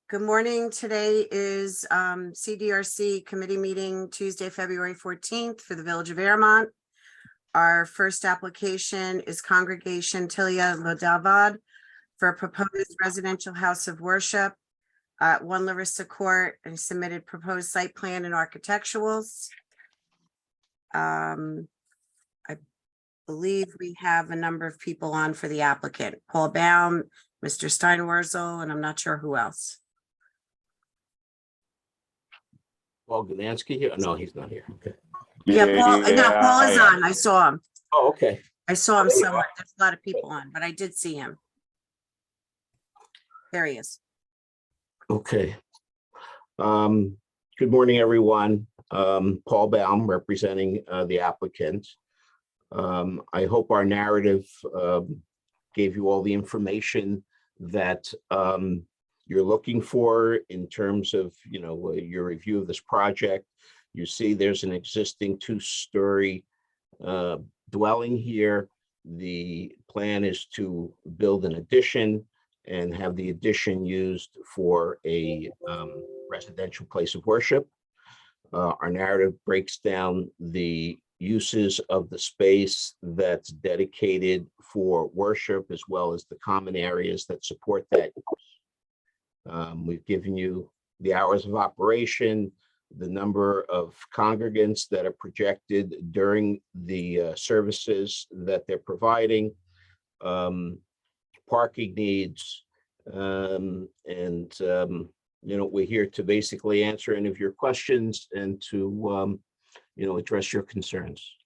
Good morning. Today is CDRC committee meeting Tuesday, February 14th for the Village of Airmont. Our first application is Congregation Tilia Lodavad for a proposed residential house of worship at 1 Larissa Court, and submitted proposed site plan and architecturals. I believe we have a number of people on for the applicant, Paul Baum, Mr. Steinwurzel, and I'm not sure who else. Paul Gdansky here? No, he's not here. Okay. Yeah, Paul, no, Paul is on. I saw him. Oh, okay. I saw him There you somewhere. There's a lot of people on, but I did see him. There he is. Okay. Good morning, everyone. Paul Baum representing the applicant. I hope our narrative gave you all the information that you're looking for in terms of, your review of this project. You see there's an existing two-story dwelling here. The plan is to build an addition and have the addition used for a residential place of worship. Our narrative breaks down the uses of the space that's dedicated for worship, as well as the common areas that support that. We've given you the hours of operation, the number of congregants that are projected during the services that they're providing, parking needs, and we're here to basically answer any of your questions and to address your concerns.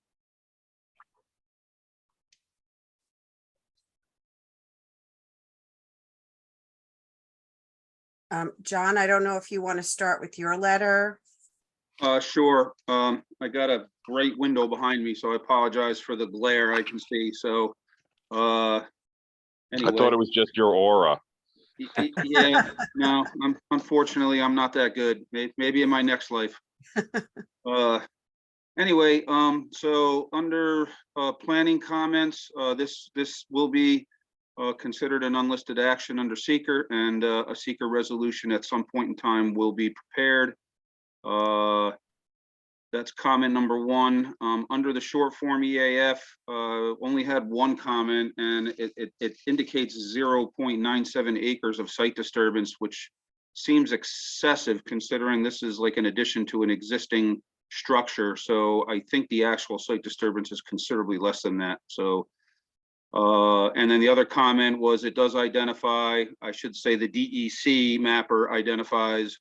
John, I don't know if you want to start with your letter. Sure. I got a great window behind me, so I apologize for the glare I can see. So, anyway. I thought it was just your aura. Yeah, no, unfortunately, I'm not that good. Maybe in my next life. Anyway, so under planning comments, this will be considered an unlisted action under seeker, and a seeker resolution at some point in time will be prepared. That's comment number one. Under the short form EAF, only had one comment, and it indicates 0.97 acres of site disturbance, which seems excessive considering this is like an addition to an existing structure. So I think the actual site disturbance is considerably less than that. So and then the other comment was it does identify, I should say the DEC mapper identifies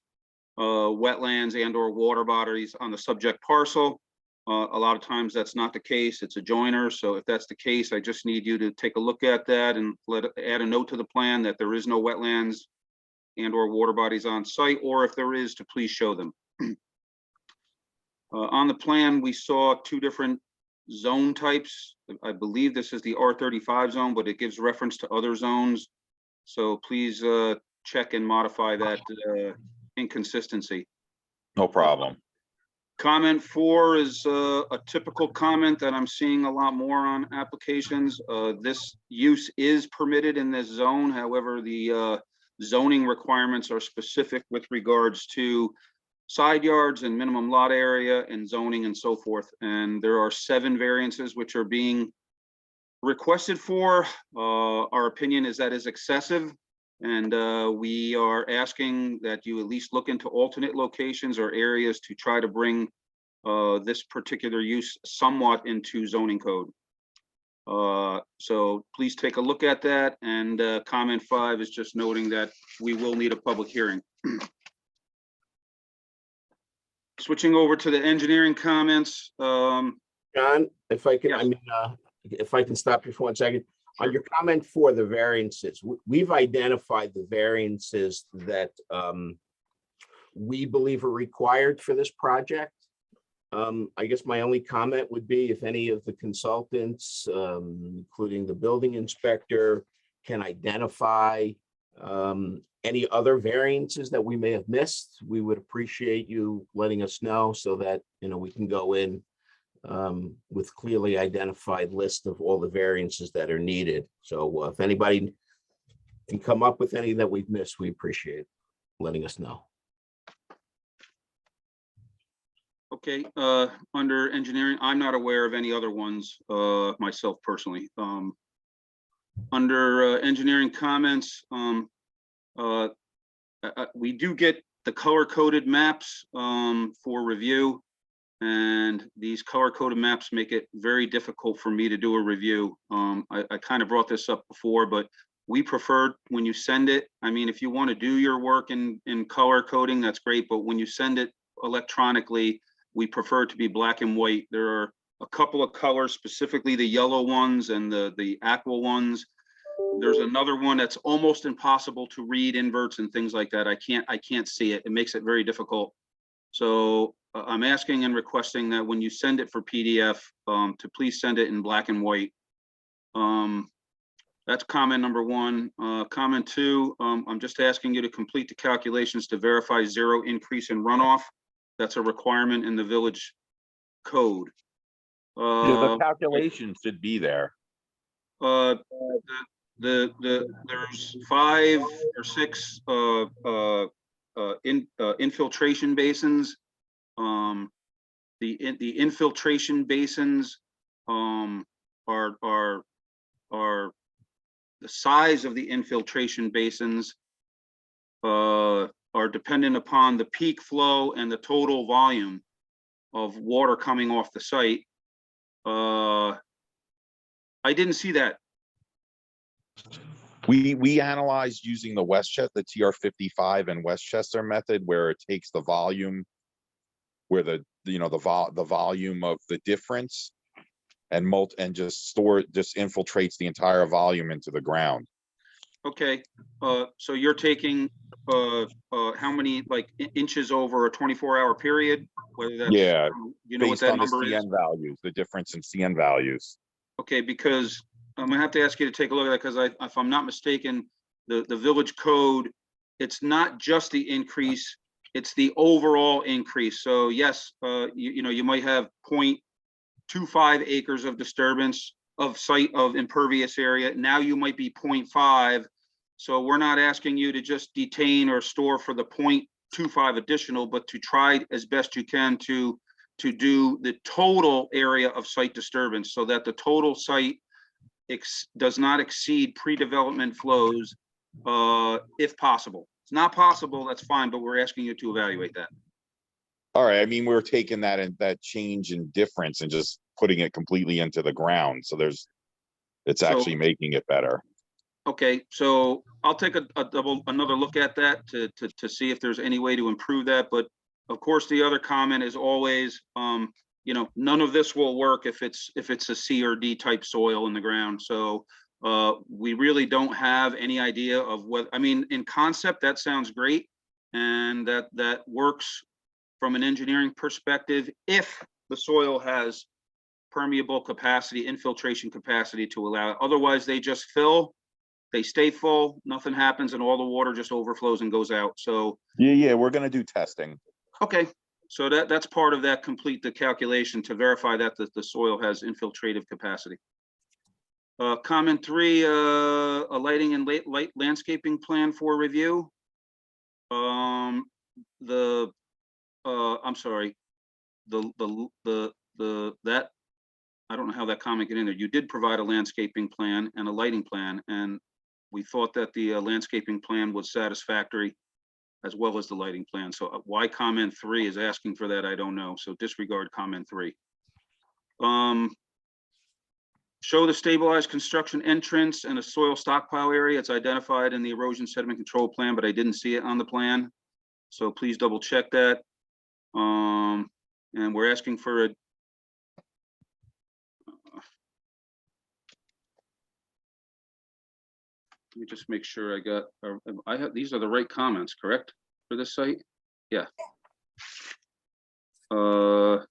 wetlands and or water bodies on the subject parcel. A lot of times that's not the case. It's a joiner. So if that's the case, I just need you to take a look at that and add a note to the plan that there is no wetlands and or water bodies on site, or if there is, to please show them. On the plan, we saw two different zone types. I believe this is the R35 zone, but it gives reference to other zones. So please check and modify that inconsistency. No problem. Comment 4 is a typical comment that I'm seeing a lot more on applications. This use is permitted in this zone. However, the zoning requirements are specific with regards to side yards and minimum lot area and zoning and so forth. And there are 7 variances which are being requested for. Our opinion is that is excessive. And we are asking that you at least look into alternate locations or areas to try to bring this particular use somewhat into zoning code. So please take a look at that. And comment 5 is just noting that we will need a public hearing. Switching over to the engineering comments. John, if I can, Yes. If I can stop you for 1 second. Sure. On your comment for the variances, we've identified the variances that we believe are required for this project. I guess my only comment would be if any of the consultants, including the building inspector, can identify any other variances that we may have missed, we would appreciate you letting us know so that, we can go in with clearly identified list of all the variances that are needed. So if anybody If you come up with any that we've missed, we appreciate letting us know. Okay, under engineering, I'm not aware of any other ones, myself personally. Under engineering comments, we do get the color-coded maps for review, and these color-coded maps make it very difficult for me to do a review. I kind of brought this up before, but we prefer when you send it, I mean, if you want to do your work in color coding, that's great, but when you send it electronically, we prefer it to be black and white. There are a couple of colors, specifically the yellow ones and the aqua ones. There's another one that's almost impossible to read, inverts and things like that. I can't see it. It makes it very difficult. So I'm asking and requesting that when you send it for PDF, to please send it in black and white. That's comment number one. Comment two, I'm just asking you to complete the calculations to verify zero increase in runoff. That's a requirement in the village code. Yeah, the calculation should be there. There's 5 or 6 infiltration basins. The infiltration basins are the size of the infiltration basins are dependent upon the peak flow and the total volume of water coming off the site. I didn't see that. We analyzed using the Westchester, the TR55 and Westchester method, where it takes the volume, where the volume of the difference and just infiltrates the entire volume into the ground. Okay, so you're taking how many inches over a 24-hour period? Whether that's, yeah, you know what that number is? CN values, the difference in CN values. Okay, because I'm gonna have to ask you to take a look at that, because if I'm not mistaken, the village code, it's not just the increase, it's the overall increase. So yes, you might have 0.25 acres of disturbance of site of impervious area. Now you might be 0.5. So we're not asking you to just detain or store for the 0.25 additional, but to try as best you can to do the total area of site disturbance, so that the total site does not exceed pre-development flows, if possible. It's not possible, that's fine, but we're asking you to evaluate that. All right, I mean, we're taking that change in difference and just putting it completely into the ground. So it's actually making it better. Okay, so I'll take another look at that to see if there's any way to improve that. But of course, the other comment is always, none of this will work if it's a C or D type soil in the ground. So we really don't have any idea of what, I mean, in concept, that sounds great. And that works from an engineering perspective, if the soil has permeable capacity, infiltration capacity to allow it. Otherwise, they just fill, they stay full, nothing happens, and all the water just overflows and goes out. So yeah, we're going to do testing. Okay, so that's part of that, complete the calculation to verify that the soil has infiltrative capacity. Comment 3, a lighting and light landscaping plan for review. I'm sorry, that, I don't know how that comment get in there. You did provide a landscaping plan and a lighting plan, and we thought that the landscaping plan was satisfactory, as well as the lighting plan. So why comment 3 is asking for that, I don't know. So disregard comment 3. Show the stabilized construction entrance and a soil stockpile area. It's identified in the erosion sediment control plan, but I didn't see it on the plan. So please double check that. And we're asking for a let me just make sure I have, these are the right comments, correct, for this site? Yeah. I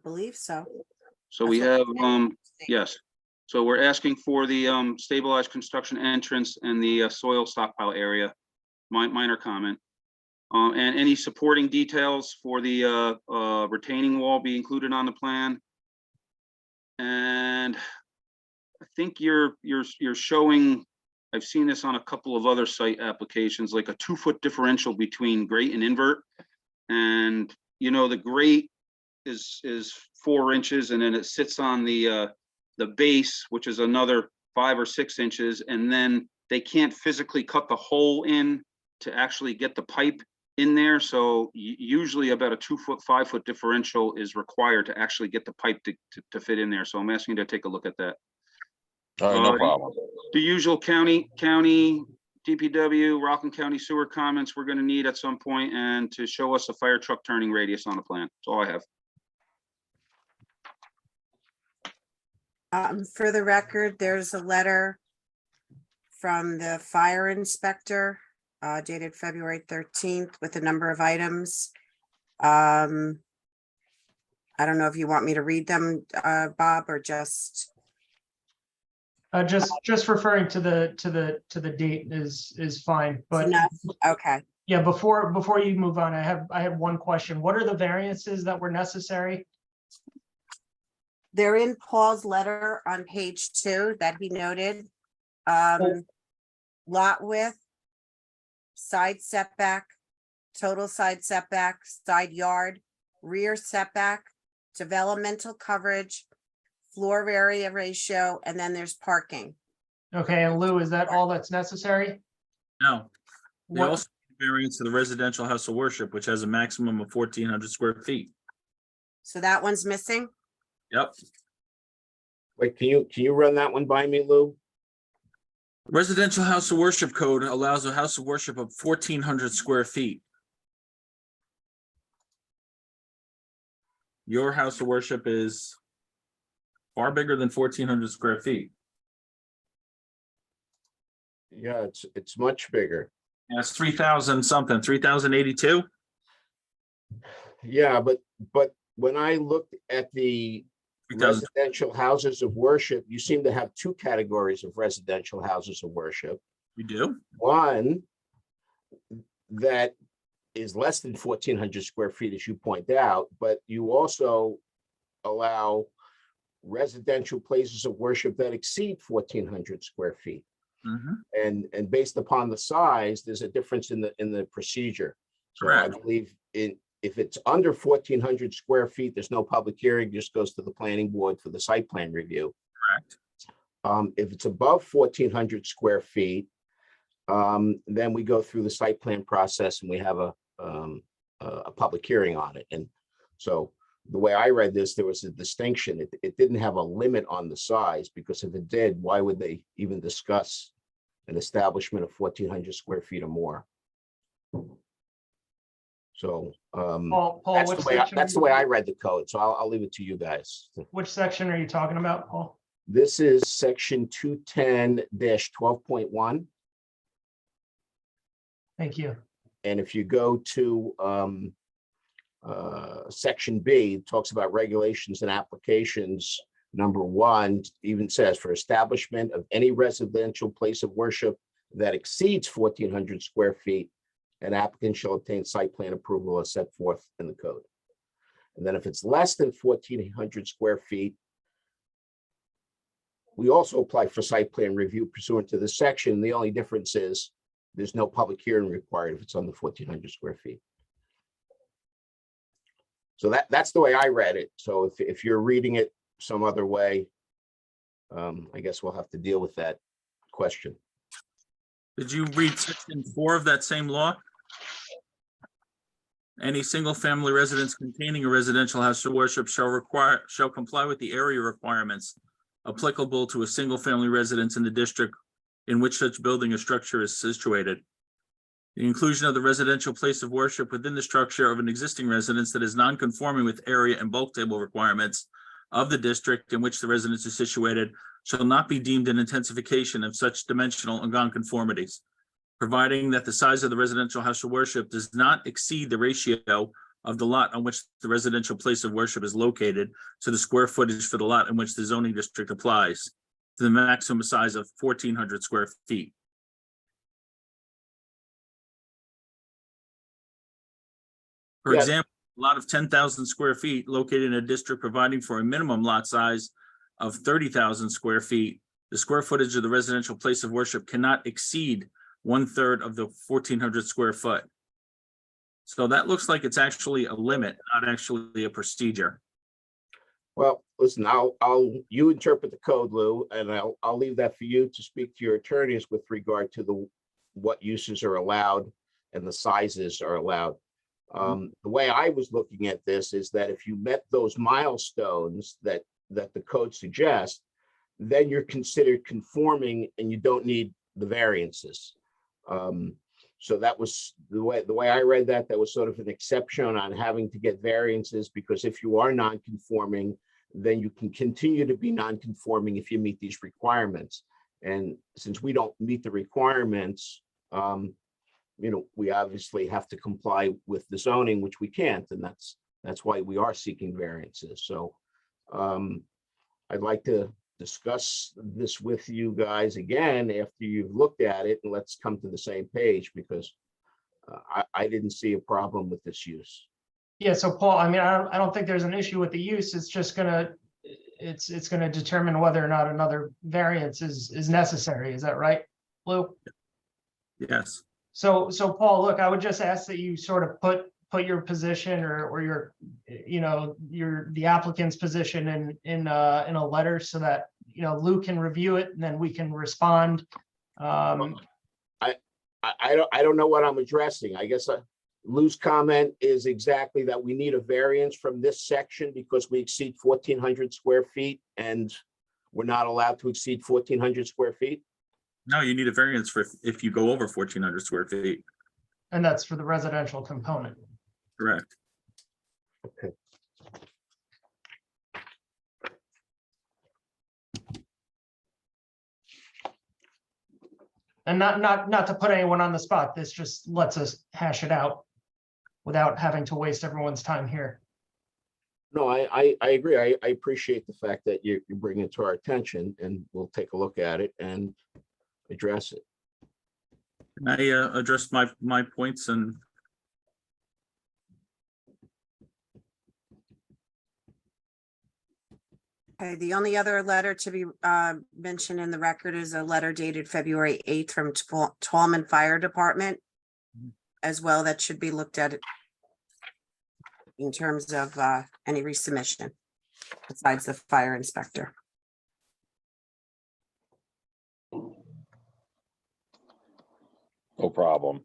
believe so. So we have, yes. So we're asking for the stabilized construction entrance and the soil stockpile area, minor comment. And any supporting details for the retaining wall be included on the plan. And I think you're showing I've seen this on a couple of other site applications, like a 2-foot differential between grate and invert. And, you know, the grate is 4 inches, and then it sits on the base, which is another 5 or 6 inches. And then they can't physically cut the hole in to actually get the pipe in there. So usually about a 2-foot, 5-foot differential is required to actually get the pipe to fit in there. So I'm asking you to take a look at that. All right, no problem. The usual county, DPW, Rockland County sewer comments we're gonna need at some point, and to show us a fire truck turning radius on the plan. That's all I have. For the record, there's a letter from the fire inspector dated February 13th with a number of items. I don't know if you want me to read them, Bob, or just. Just referring to the date is fine, but Enough? Okay. yeah, before you move on, I have one question. What are the variances that were necessary? They're in Paul's letter on page 2 that he noted. Lot width, side setback, total side setback, side yard, rear setback, developmental coverage, floor area ratio, and then there's parking. Okay, and Lou, is that all that's necessary? No, they What- also need variance to the residential house of worship, which has a maximum of 1,400 square feet. So that one's missing. Yep. Wait, can you run that one by me, Lou? Residential house of worship code allows a house of worship of 1,400 square feet. Your house of worship is far bigger than 1,400 square feet. Yeah, it's much bigger. That's 3,000 something, 3,082. Yeah, but when I looked at the 3,000. residential houses of worship, you seem to have 2 categories of residential houses of worship. You do? One that is less than 1,400 square feet, as you point out, but you also allow residential places of worship that exceed 1,400 square feet. Mhm. And based upon the size, there's a difference in the procedure. So I Correct. believe if it's under 1,400 square feet, there's no public hearing, just goes to the planning board for the site plan review. Correct. If it's above 1,400 square feet, then we go through the site plan process and we have a public hearing on it. And so the way I read this, there was a distinction. It didn't have a limit on the size, because if it did, why would they even discuss an establishment of 1,400 square feet or more? So Paul, that's which the way section? that's the way I read the code. So I'll leave it to you guys. Which section are you talking about, Paul? This is section 210-12.1. Thank you. And if you go to section B, it talks about regulations and applications. Number 1 even says, for establishment of any residential place of worship that exceeds 1,400 square feet, an applicant shall obtain site plan approval as set forth in the code. And then if it's less than 1,400 square feet, we also apply for site plan review pursuant to this section. The only difference is there's no public hearing required if it's under 1,400 square feet. So that's the way I read it. So if you're reading it some other way, I guess we'll have to deal with that question. Did you read section 4 of that same law? Any single-family residence containing a residential house of worship shall comply with the area requirements applicable to a single-family residence in the district in which such building or structure is situated. The inclusion of the residential place of worship within the structure of an existing residence that is non-conforming with area and bulk table requirements of the district in which the residence is situated shall not be deemed an intensification of such dimensional and nonconformities, providing that the size of the residential house of worship does not exceed the ratio of the lot on which the residential place of worship is located to the square footage for the lot in which the zoning district applies to the maximum size of 1,400 square feet. For Yeah. example, a lot of 10,000 square feet located in a district providing for a minimum lot size of 30,000 square feet, the square footage of the residential place of worship cannot exceed 1/3 of the 1,400 square foot. So that looks like it's actually a limit, not actually a procedure. Well, listen, you interpret the code, Lou, and I'll leave that for you to speak to your attorneys with regard to what uses are allowed and the sizes are allowed. The way I was looking at this is that if you met those milestones that the code suggests, then you're considered conforming and you don't need the variances. So that was the way I read that. That was sort of an exception on having to get variances, because if you are non-conforming, then you can continue to be non-conforming if you meet these requirements. And since we don't meet the requirements, we obviously have to comply with the zoning, which we can't, and that's why we are seeking variances. So I'd like to discuss this with you guys again after you've looked at it, and let's come to the same page, because I didn't see a problem with this use. Yeah, so Paul, I mean, I don't think there's an issue with the use. It's just it's gonna determine whether or not another variance is necessary. Is that right, Lou? Yes. So Paul, look, I would just ask that you sort of put your position or your, the applicant's position in a letter so that, Lou can review it and then we can respond. I don't know what I'm addressing. I guess Lou's comment is exactly that we need a variance from this section because we exceed 1,400 square feet and we're not allowed to exceed 1,400 square feet. No, you need a variance for if you go over 1,400 square feet. And that's for the residential component. Correct. Okay. And not to put anyone on the spot, this just lets us hash it out without having to waste everyone's time here. No, I agree. I appreciate the fact that you bring it to our attention, and we'll take a look at it and address it. Can I address my points and Okay, the only other letter to be mentioned in the record is a letter dated February 8th from Tallman Fire Department as well. That should be looked at in terms of any resubmission besides the fire inspector. No problem.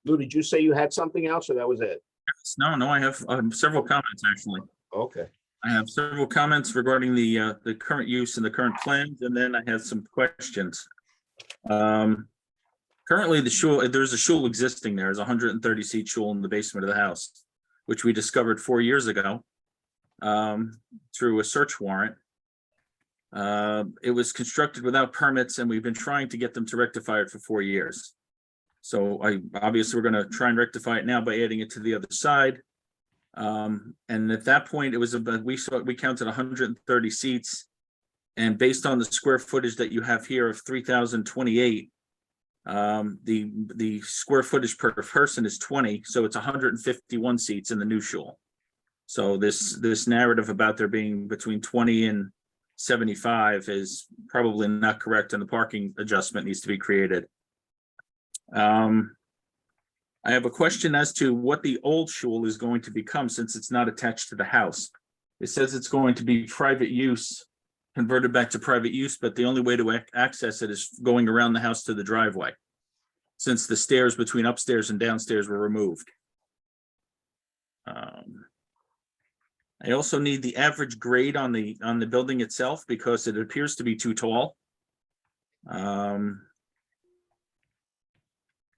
Lou, did you say you had something else, or that was it? no, I have several comments actually. Okay. I have several comments regarding the current use and the current plans, and then I have some questions. Currently, there's a shul existing there. There's a 130 seat shul in the basement of the house, which we discovered 4 years ago through a search warrant. It was constructed without permits, and we've been trying to get them to rectify it for 4 years. So obviously we're going to try and rectify it now by adding it to the other side. And at that point, it was about, we counted 130 seats, and based on the square footage that you have here of 3,028, the square footage per person is 20, so it's 151 seats in the new shul. So this narrative about there being between 20 and 75 is probably not correct, and the parking adjustment needs to be created. I have a question as to what the old shul is going to become, since it's not attached to the house. It says it's going to be private use, converted back to private use, but the only way to access it is going around the house to the driveway, since the stairs between upstairs and downstairs were removed. I also need the average grade on the building itself, because it appears to be too tall.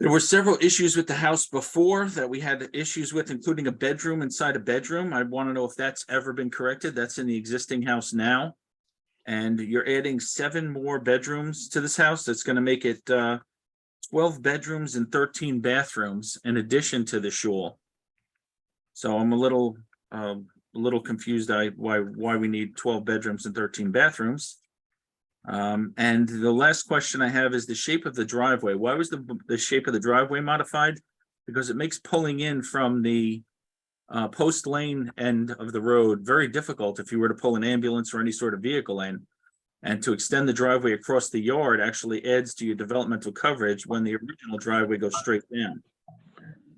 There were several issues with the house before that we had issues with, including a bedroom inside a bedroom. I want to know if that's ever been corrected. That's in the existing house now. And you're adding 7 more bedrooms to this house. That's going to make it 12 bedrooms and 13 bathrooms in addition to the shul. So I'm a little confused why we need 12 bedrooms and 13 bathrooms. And the last question I have is the shape of the driveway. Why was the shape of the driveway modified? Because it makes pulling in from the post lane end of the road, very difficult if you were to pull an ambulance or any sort of vehicle in. And to extend the driveway across the yard actually adds to your developmental coverage when the original driveway goes straight down.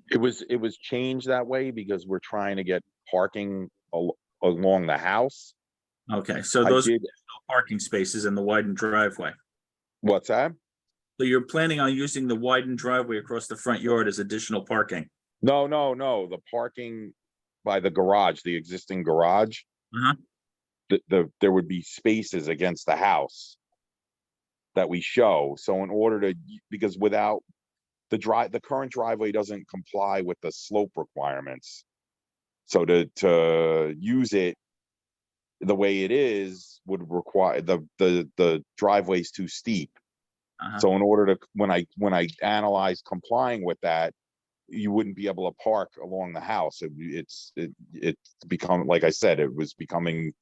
It was changed that way because we're trying to get parking along the house. Okay, so I those are did, parking spaces in the widened driveway. what's that? So you're planning on using the widened driveway across the front yard as additional parking? No, the parking by the garage, the existing garage. Uh-huh. There would be spaces against the house that we show. So in order to, because without the current driveway doesn't comply with the slope requirements. So to use it the way it is would require the driveway's too steep. Uh-huh. So in order to, when I analyze complying with that, you wouldn't be able to park along the house. It's become, like I said, it was becoming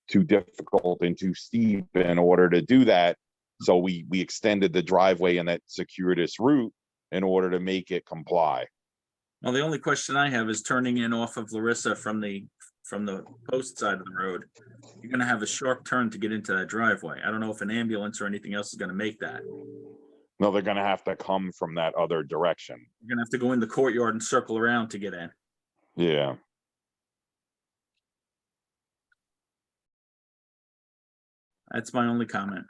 too difficult and too steep in order to do that. So we extended the driveway in that circuitous route in order to make it comply. Well, the only question I have is turning in off of Larissa from the post side of the road. You're gonna have a sharp turn to get into that driveway. I don't know if an ambulance or anything else is gonna make that. No, they're gonna have to come from that other direction. You're gonna have to go in the courtyard and circle around to get in. Yeah. That's my only comment.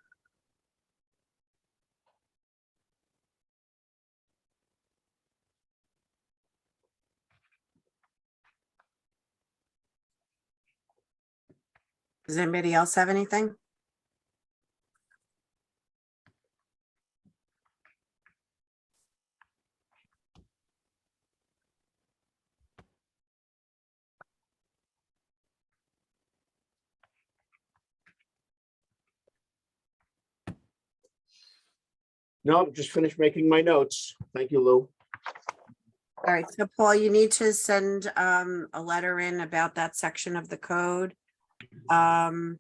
Does anybody else have anything? No, I'm just finished making my notes. Thank you, Lou. All right, so Paul, you need to send a letter in about that section of the code. And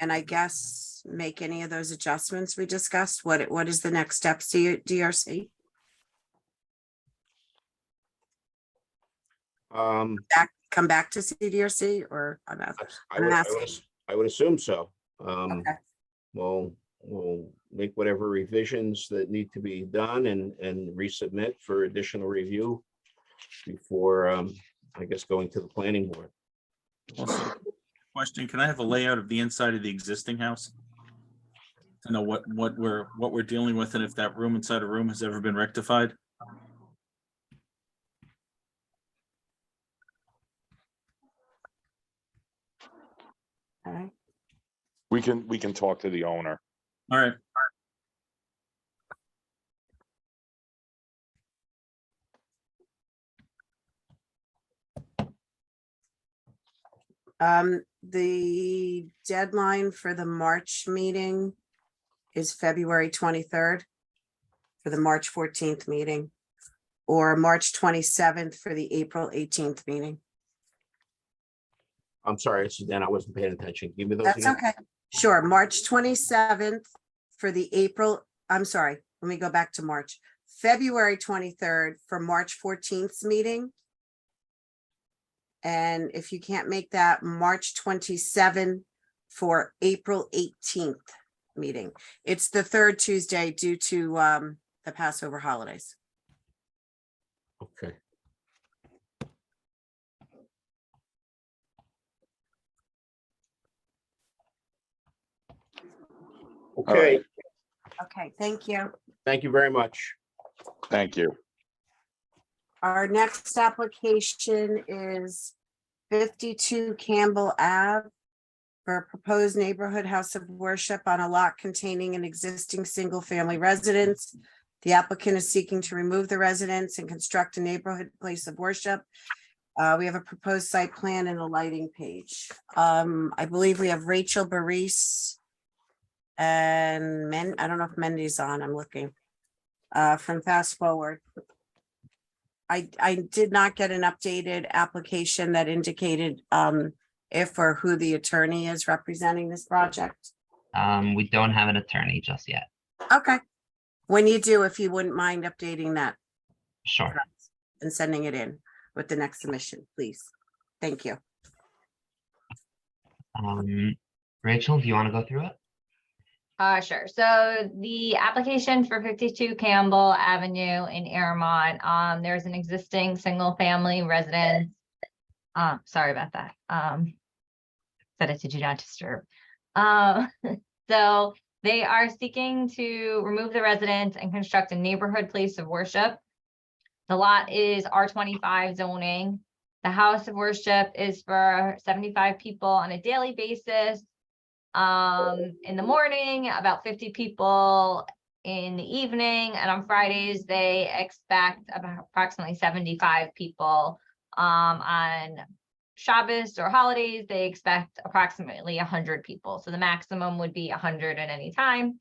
I guess make any of those adjustments we discussed. What is the next steps to DRC? Come back to CDRC or I'm out. I would assume so. Okay. We'll make whatever revisions that need to be done and resubmit for additional review before, I guess, going to the planning board. Also, question, can I have a layout of the inside of the existing house? To know what we're dealing with and if that room inside a room has ever been rectified? All right. We can talk to the owner. All right. The deadline for the March meeting is February 23rd for the March 14th meeting, or March 27th for the April 18th meeting. I'm sorry, Dan, I wasn't paying attention. Give me those That's again. okay. Sure, March 27th for the April, I'm sorry, let me go back to March. February 23rd for March 14th meeting. And if you can't make that, March 27th for April 18th meeting. It's the third Tuesday due to the Passover holidays. Okay. Okay, Okay, thank you. thank you very much. Thank you. Our next application is 52 Campbell Ave for a proposed neighborhood house of worship on a lot containing an existing single-family residence. The applicant is seeking to remove the residence and construct a neighborhood place of worship. We have a proposed site plan and a lighting page. I believe we have Rachel Baris and I don't know if Mendy's on, I'm looking from Fast Forward. I did not get an updated application that indicated if or who the attorney is representing this project. We don't have an attorney just yet. Okay. When you do, if you wouldn't mind updating that Sure. and sending it in. with the next submission, please. Thank you. Rachel, do you want to go through it? Sure. So the application for 52 Campbell Avenue in Airmont, there's an existing single-family residence. Sorry about that. Set it to do not disturb. So they are seeking to remove the residence and construct a neighborhood place of worship. The lot is R25 zoning. The house of worship is for 75 people on a daily basis. In the morning, about 50 people in the evening, and on Fridays, they expect about approximately 75 people. On Shabbos or holidays, they expect approximately 100 people. So the maximum would be 100 at any time.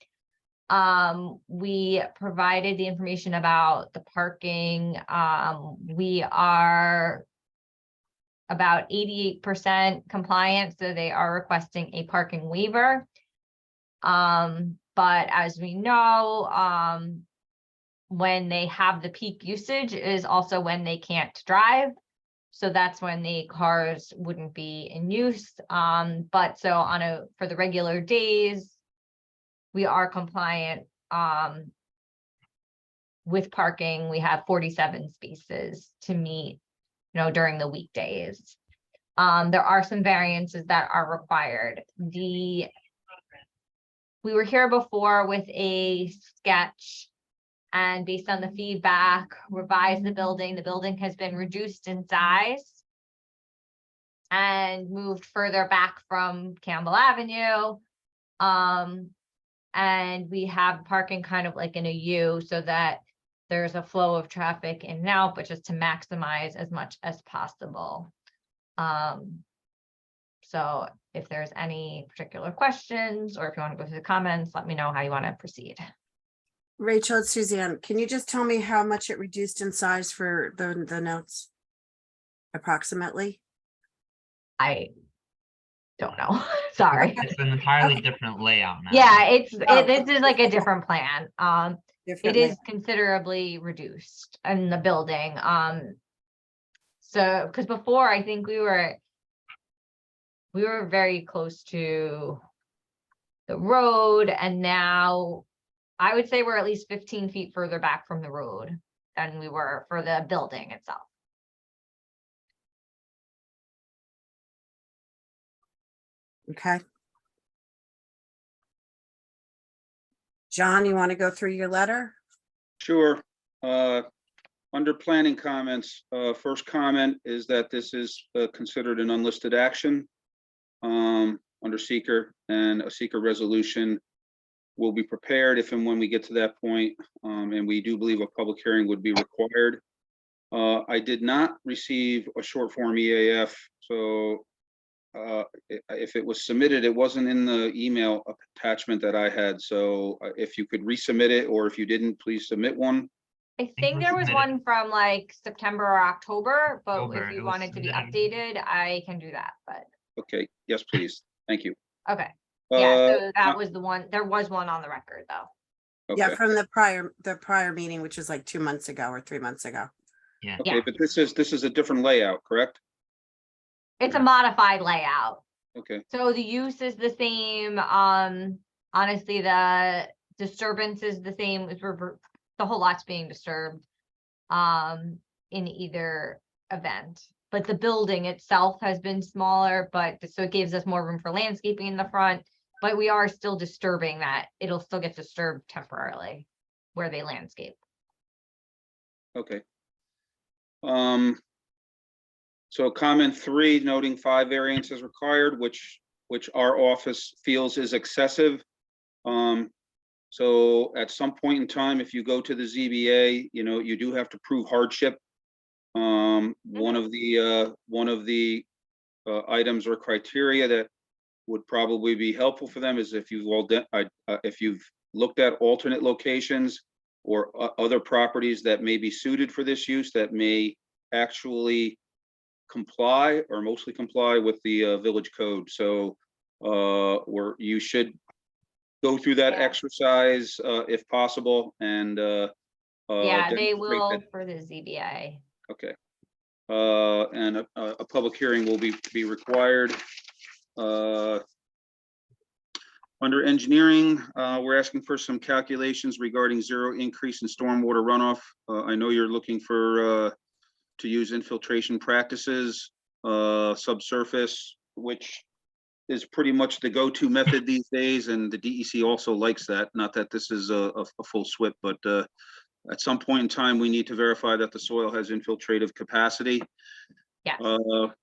We provided the information about the parking. We are about 88% compliant, so they are requesting a parking waiver. But as we know, when they have the peak usage is also when they can't drive. So that's when the cars wouldn't be in use. But so for the regular days, we are compliant with parking. We have 47 spaces to meet, during the weekdays. There are some variances that are required. We were here before with a sketch, and based on the feedback, revised the building. The building has been reduced in size and moved further back from Campbell Avenue. And we have parking kind of like in a U so that there's a flow of traffic in and out, but just to maximize as much as possible. So if there's any particular questions, or if you want to go through the comments, let me know how you want to proceed. Rachel, it's Suzanne. Can you just tell me how much it reduced in size for the notes? Approximately? I don't know. Sorry. Okay. It's an entirely Okay. different layout now. Yeah, Oh. this is like a different plan. It Differently. is considerably reduced in the building. So because before I think we were very close to the road, and now I would say we're at least 15 feet further back from the road than we were for the building itself. Okay. John, you want to go through your letter? Sure. Under planning comments, first comment is that this is considered an unlisted action under seeker, and a seeker resolution will be prepared if and when we get to that point. And we do believe a public hearing would be required. I did not receive a short form EAF, so if it was submitted, it wasn't in the email attachment that I had. So if you could resubmit it, or if you didn't, please submit one. I think we're there was submitted. one from like September or October, but October, if it you was wanted to be submitted. updated, I can do that, but Okay, yes, please. Thank you. okay. Yeah, so Uh, that was the one. There was one on the record though. Yeah, Okay, from the prior meeting, which was like 2 months ago or 3 months ago. Yeah. okay, Yeah. but this is a different layout, correct? It's a modified layout. Okay, So the use is the same. Honestly, the disturbance is the same. The whole lot's being disturbed in either event. But the building itself has been smaller, but so it gives us more room for landscaping in the front. But we are still disturbing that. It'll still get disturbed temporarily where they landscape. okay. So comment 3, noting 5 variances required, which our office feels is excessive. So at some point in time, if you go to the ZBA, you do have to prove hardship. One of the items or criteria that would probably be helpful for them is if you've looked at alternate locations or other properties that may be suited for this use, that may actually comply or mostly comply with the village code. So you should go through that Yeah. exercise if possible, and Yeah, they demonstrate will that. for the ZBA. Okay. And a public hearing will be required. Under engineering, we're asking for some calculations regarding zero increase in stormwater runoff. I know you're looking for to use infiltration practices, subsurface, which is pretty much the go-to method these days, and the DEC also likes that. Not that this is a full SWIP, but at some point in time, we need to verify that the soil has infiltrative capacity. Yes.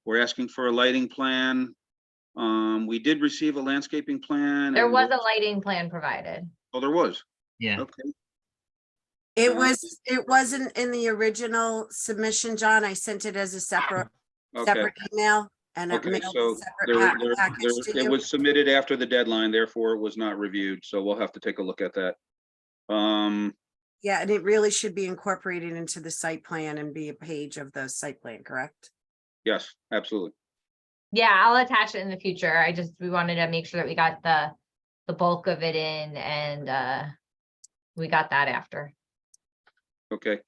We're asking for a lighting plan. We did receive a landscaping plan. There and was a lighting plan provided. Oh, there was. Yeah. Okay. It wasn't in the original submission, John. I sent it as a separate Okay. email and it Okay. mailed So a separate package to it you. was submitted after the deadline, therefore it was not reviewed. So we'll have to take a look at that. Yeah, and it really should be incorporated into the site plan and be a page of the site plan, correct? Yes, absolutely. Yeah, I'll attach it in the future. We wanted to make sure that we got the bulk of it in, and we got that after. Okay.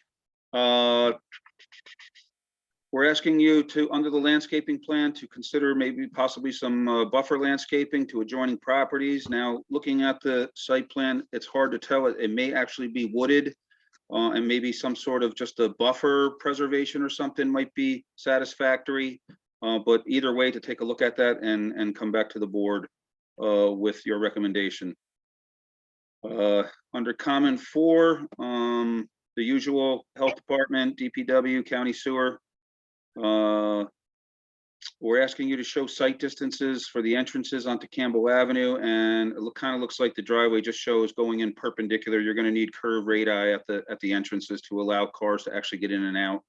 We're asking you to, under the landscaping plan, to consider maybe possibly some buffer landscaping to adjoining properties. Now, looking at the site plan, it's hard to tell. It may actually be wooded, and maybe some sort of just a buffer preservation or something might be satisfactory. But either way, to take a look at that and come back to the board with your recommendation. Under comment 4, the usual health department, DPW, county sewer. We're asking you to show site distances for the entrances onto Campbell Avenue, and it kind of looks like the driveway just shows going in perpendicular. You're going to need curved radii at the entrances to allow cars to actually get in and out.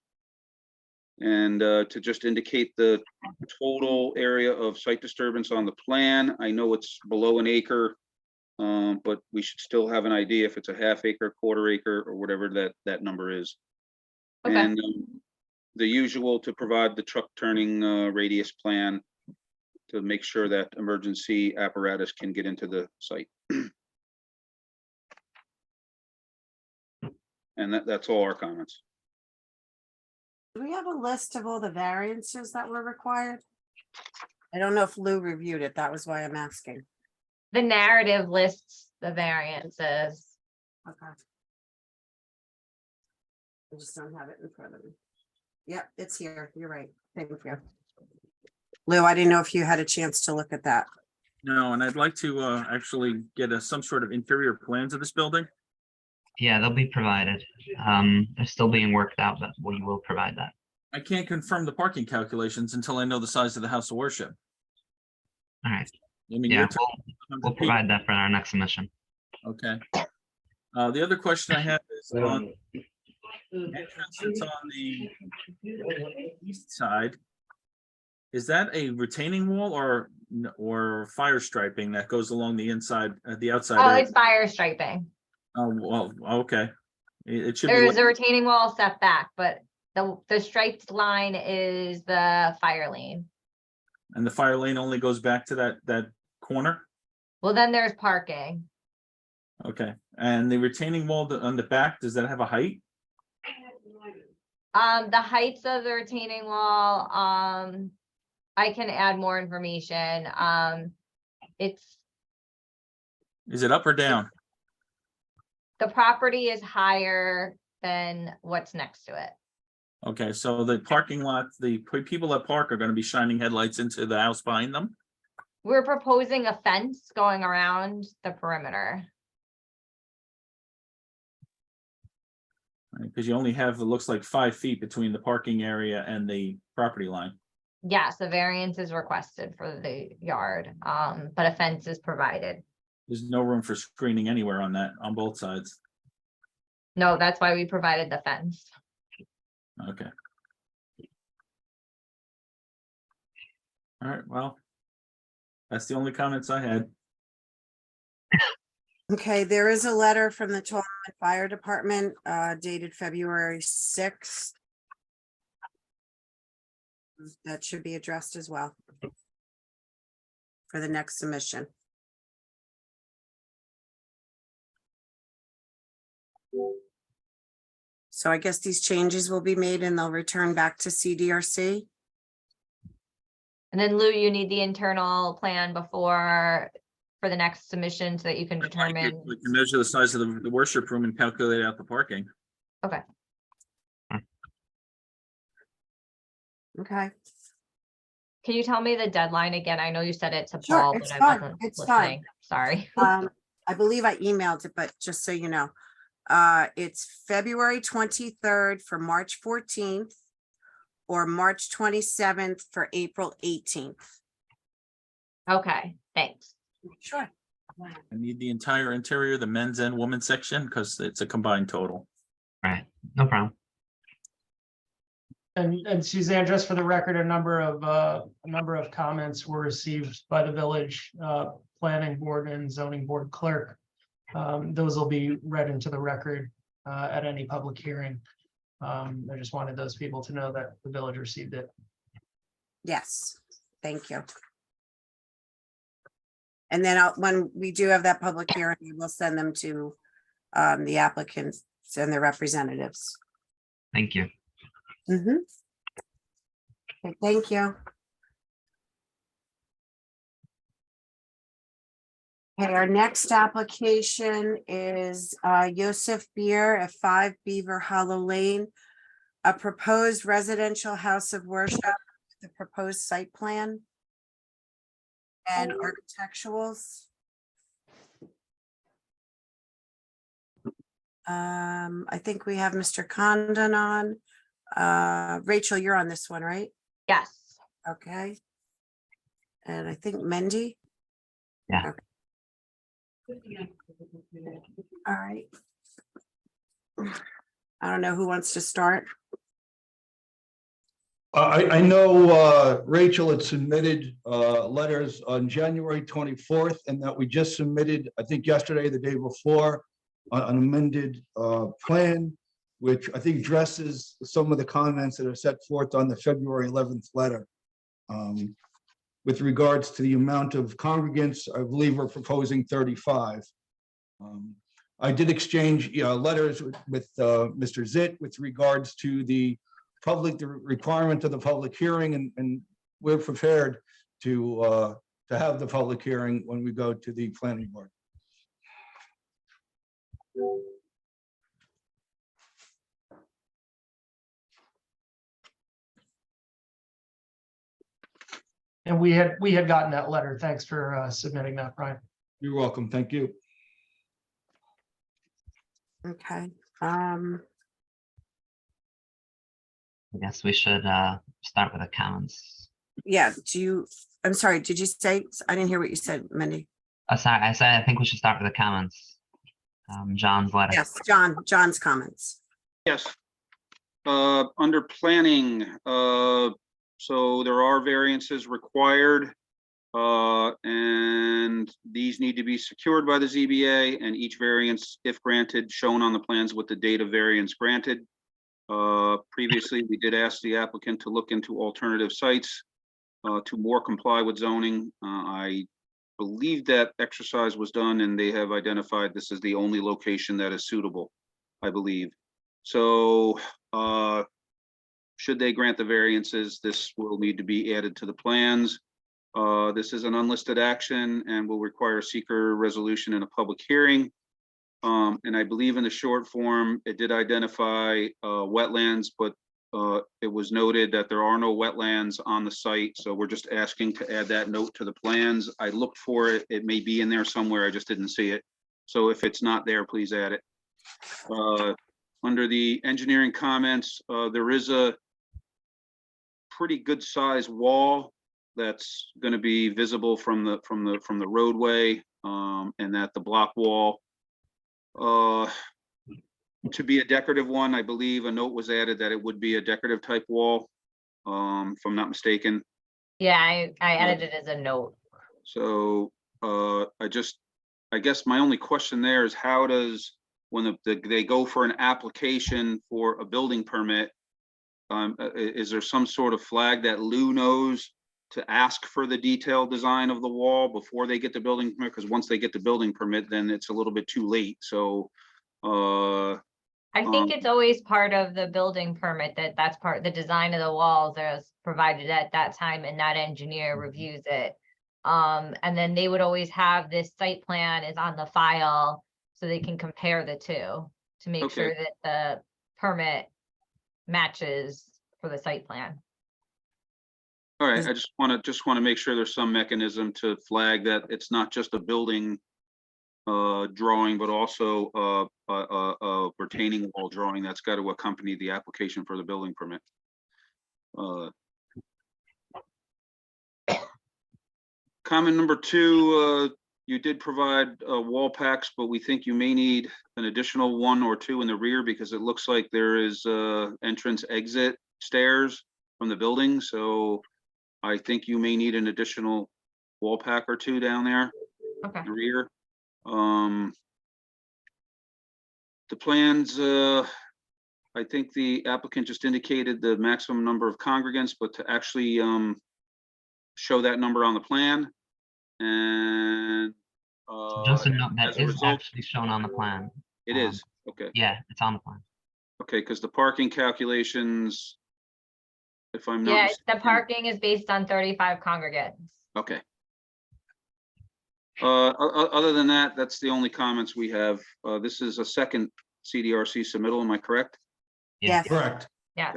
And to just indicate the total area of site disturbance on the plan. I know it's below an acre, but we should still have an idea if it's a half acre, quarter acre, or whatever that number is. Okay. And the usual to provide the truck turning radius plan to make sure that emergency apparatus can get into the site. And that's all our comments. Do we have a list of all the variances that were required? I don't know if Lou reviewed it. That was why I'm asking. The narrative lists the variances. Okay. I just don't have it in front of me. Yep, it's here. You're right. Thank you. Lou, I didn't know if you had a chance to look at that. No, and I'd like to actually get some sort of interior plans of this building. Yeah, they'll be provided. They're still being worked out, but we will provide that. I can't confirm the parking calculations until I know the size of the house of worship. All right. I mean, Yeah, you're talking we'll 100 feet. provide that for our next submission. Okay. The other question I have is on entrance that's on the east side. Is that a retaining wall or fire striping that goes along the inside, the outside? Oh, area? it's fire striping. Oh, well, okay. It should be. There is a retaining wall set back, but the striped line is the fire lane. And the fire lane only goes back to that corner? Well, then there's parking. Okay. And the retaining wall on the back, does that have a height? The heights of the retaining wall, I can add more information. Is it up or down? The property is higher than what's next to it. Okay, so the parking lot, the people that park are going to be shining headlights into the house behind them? We're proposing a fence going around the perimeter. Because you only have, it looks like 5 feet between the parking area and the property line. Yes, the variance is requested for the yard, but a fence is provided. There's no room for screening anywhere on both sides. No, that's why we provided the fence. Okay. All right, well, that's the only comments I had. Okay, there is a letter from the Tallman Fire Department dated February 6th. That should be addressed as well for the next submission. So I guess these changes will be made and they'll return back to CDRC. And then Lou, you need the internal plan for the next submission so that you can determine. We can measure the size of the worship room and calculate out the parking. Okay, Okay. can you tell me the deadline again? I know you said it to Sure, Paul, it's but I fine, wasn't it's fine. listening. Sorry. I believe I emailed it, but just so you know, it's February 23rd for March 14th or March 27th for April 18th. Okay, thanks. Sure. I need the entire interior, the men's and women's section, because it's a combined total. Right, no problem. And Suzanne, just for the record, a number of comments were received by the village planning board and zoning board clerk. Those will be read into the record at any public hearing. I just wanted those people to know that the village received it. Yes, thank you. And then when we do have that public hearing, we will send them to the applicants and their representatives. Thank you. Okay, thank you. Okay, our next application is Yosef Beer at 5 Beaver Hollow Lane, a proposed residential house of worship, the proposed site plan and architecturals. I think we have Mr. Condon on. Rachel, you're on this one, right? Yes. Okay. And I think Mendy. Yeah. Okay. All right. I don't know who wants to start. I know Rachel had submitted letters on January 24th, and that we just submitted, I think yesterday, the day before, an amended plan, which I think addresses some of the comments that are set forth on the February 11th letter. With regards to the amount of congregants, I believe we're proposing 35. I did exchange letters with Mr. Zitt with regards to the requirement of the public hearing, and we're prepared to have the public hearing when we go to the planning board. And we had gotten that letter. Thanks for submitting that, Brian. You're welcome. Thank you. Okay. I guess we should start with the comments. Yeah, I'm sorry, did you say, I didn't hear what you said, Mendy. Sorry, I said I think we should start with the comments. John's letter. Yes, John's comments. Yes. Under planning, so there are variances required. And these need to be secured by the ZBA, and each variance, if granted, shown on the plans with the date of variance granted. Previously, we did ask the applicant to look into alternative sites to more comply with zoning. I believe that exercise was done, and they have identified this as the only location that is suitable, I believe. So should they grant the variances, this will need to be added to the plans. This is an unlisted action and will require seeker resolution in a public hearing. And I believe in the short form, it did identify wetlands, but it was noted that there are no wetlands on the site. So we're just asking to add that note to the plans. I looked for it. It may be in there somewhere. I just didn't see it. So if it's not there, please add it. Under the engineering comments, there is a pretty good size wall that's going to be visible from the roadway, and that the block wall to be a decorative one. I believe a note was added that it would be a decorative type wall, if I'm not mistaken. Yeah, I added it as a note. So I guess my only question there is, how does, when they go for an application for a building permit, is there some sort of flag that Lou knows to ask for the detailed design of the wall before they get the building permit? Because once they get the building permit, then it's a little bit too late. So I think Um, it's always part of the building permit that's part, the design of the walls is provided at that time and that engineer reviews it. And then they would always have this site plan is on the file, so they can compare the two to make Okay. sure that the permit matches for the site plan. All right, Is- I just want to make sure there's some mechanism to flag that it's not just a building drawing, but also retaining wall drawing that's got to accompany the application for the building permit. Comment number 2, you did provide wall packs, but we think you may need an additional 1 or 2 in the rear because it looks like there is entrance exit stairs from the building. So I think you may need an additional wall pack or 2 down there Okay. in the rear. The plans, I think the applicant just indicated the maximum number of congregants, but to actually show that number on the plan. And So just a note, as that a is result, actually shown on the plan. it is, okay, Yeah, it's on the plan. okay, because the parking calculations, if I'm not Yeah, the mistaken- parking is based on 35 congregants. Okay. Other than that, that's the only comments we have. This is a second CDRC submittal, am I correct? Yeah. Yes. Correct. Yeah.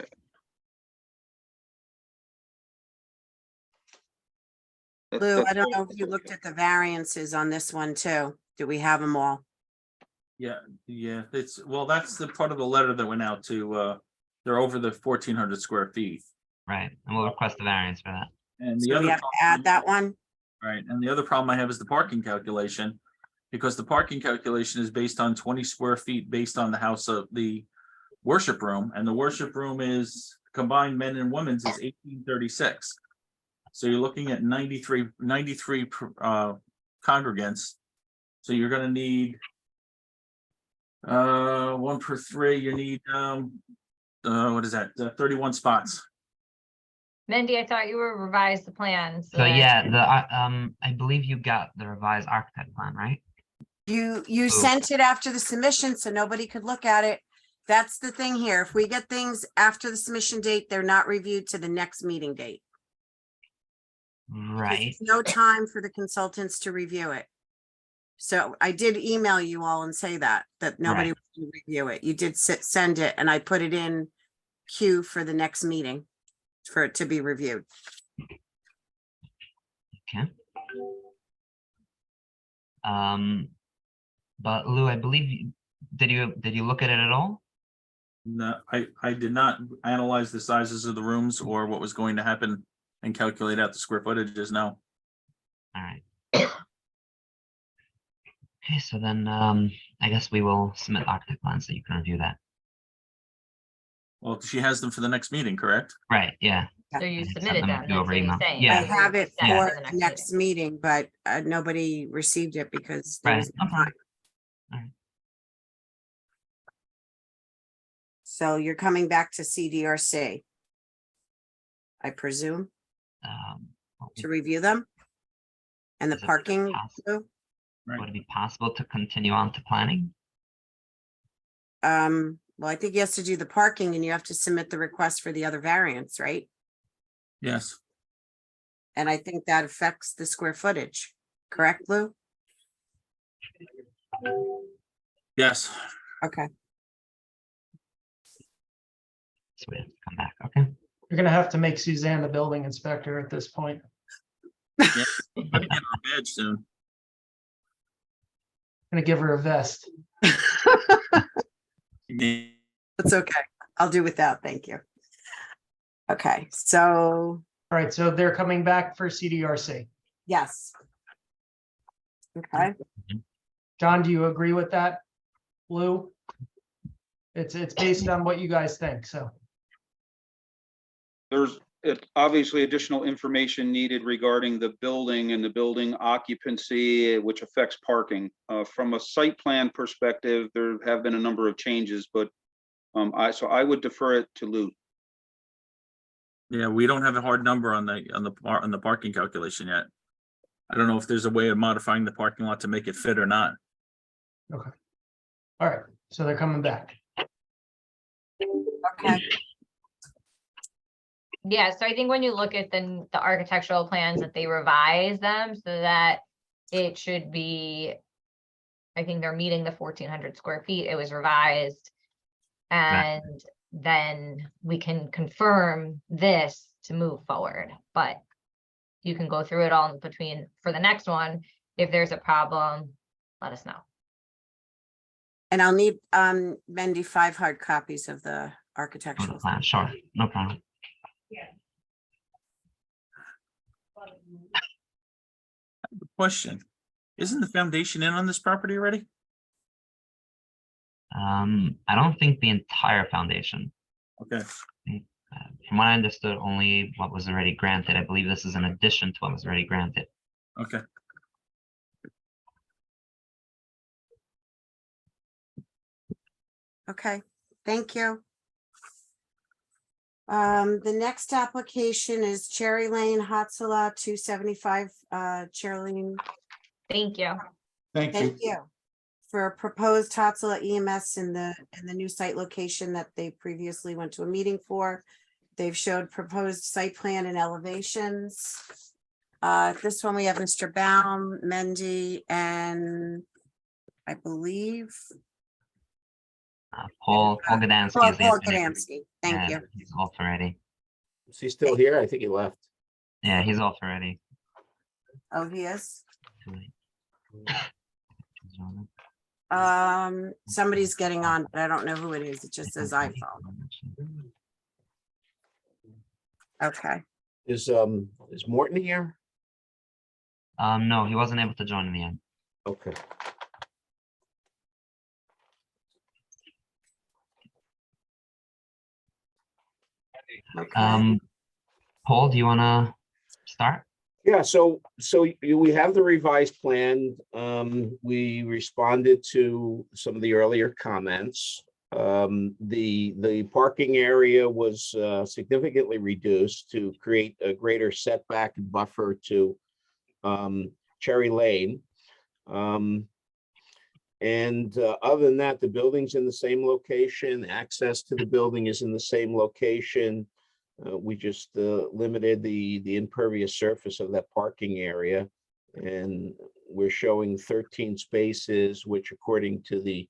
Lou, I That's don't all. know if you looked at the variances on this one too. Do we have them all? Yeah, it's, well, that's the part of the letter that went out to, they're over the 1,400 square feet. Right, and we'll request the variance for that. And the So we other have to add that one? Right, and the other problem I have is the parking calculation, because the parking calculation is based on 20 square feet based on the house of the worship room, and the worship room is combined men and women's is 1836. So you're looking at 93 congregants. So you're gonna need 1 per 3, you need what is that, 31 spots. Mindy, I thought you were revised the plan. So that- yeah, I believe you got the revised architect plan, right? You sent it after the submission, so nobody could look at it. That's the thing here. If we get things after the submission date, they're not reviewed to the next meeting date. because Right, there's no time for the consultants to review it. So I did email you all and say that nobody would review it. You did send it and I put it in queue for the next meeting for it to be reviewed. okay. But Lou, I believe, did you look at it at all? No, I did not analyze the sizes of the rooms or what was going to happen and calculate out the square footages, no. All right. Okay, so then, I guess we will submit architect plans so you can review that. Well, she has them for the next meeting, correct? Right, yeah. So you I sent submitted them them, to that's over what he's email. saying. Yeah. I have it Yeah. for For the next meeting, but nobody received it because there Right, was no okay. time. Alright. So you're coming back to CDRC, I presume, to review them? And the Is it parking, possible? Lou? Would it be possible to continue on to planning? Well, I think he has to do the parking and you have to submit the request for the other variants, right? Yes. And I think that affects the square footage, correct, Lou? Yes. Okay, So we have to come back, okay? You're gonna have to make Suzanne the building inspector at this point. I'm gonna get her badge soon. Gonna give her a vest. that's okay. I'll do without, thank you. Okay, so, All right, so they're coming back for CDRC. yes. Okay, John, do you agree with that? Lou? It's based on what you guys think, so. There's obviously additional information needed regarding the building and the building occupancy, which affects parking. From a site plan perspective, there have been a number of changes, but I would defer it to Lou. Yeah, we don't have a hard number on the parking calculation yet. I don't know if there's a way of modifying the parking lot to make it fit or not. All right, so they're coming back. Okay. Yeah, so I think when you look at the architectural plans that they revise them so that it should be, I think they're meeting the 1,400 square feet. It was revised. And then we can confirm this to move forward, but you can go through it all in between for the next one. If there's a problem, let us know. And I'll need, Mendy, 5 hard copies of the For the architectural. plan, sure, no problem. Question, isn't the foundation in on this property already? I don't think the entire foundation. Okay, From what I understood, only what was already granted. I believe this is an addition to what was already granted. okay. Okay, thank you. The next application is Cherry Lane, Hatsala, 275, Cherry Lane. Thank you. Thank you. Thank you. For a proposed Hatsala EMS in the new site location that they previously went to a meeting for. They've showed proposed site plan and elevations. This one we have Mr. Baum, Mendy, and I believe Paul Gdansky Paul is the engineer. Adamski. Thank Yeah, you. he's off already. Is he still here? I think he left. Yeah, he's off already. Oh, he is. Too late. Somebody's getting on, but I don't know who it is. It just says iPhone. Okay. Is Morton here? No, he wasn't able to join in the end. Okay. Okay. Paul, do you wanna start? Yeah, so we have the revised plan. We responded to some of the earlier comments. The parking area was significantly reduced to create a greater setback and buffer to Cherry Lane. And other than that, the building's in the same location, access to the building is in the same location. We just limited the impervious surface of that parking area. And we're showing 13 spaces, which according to the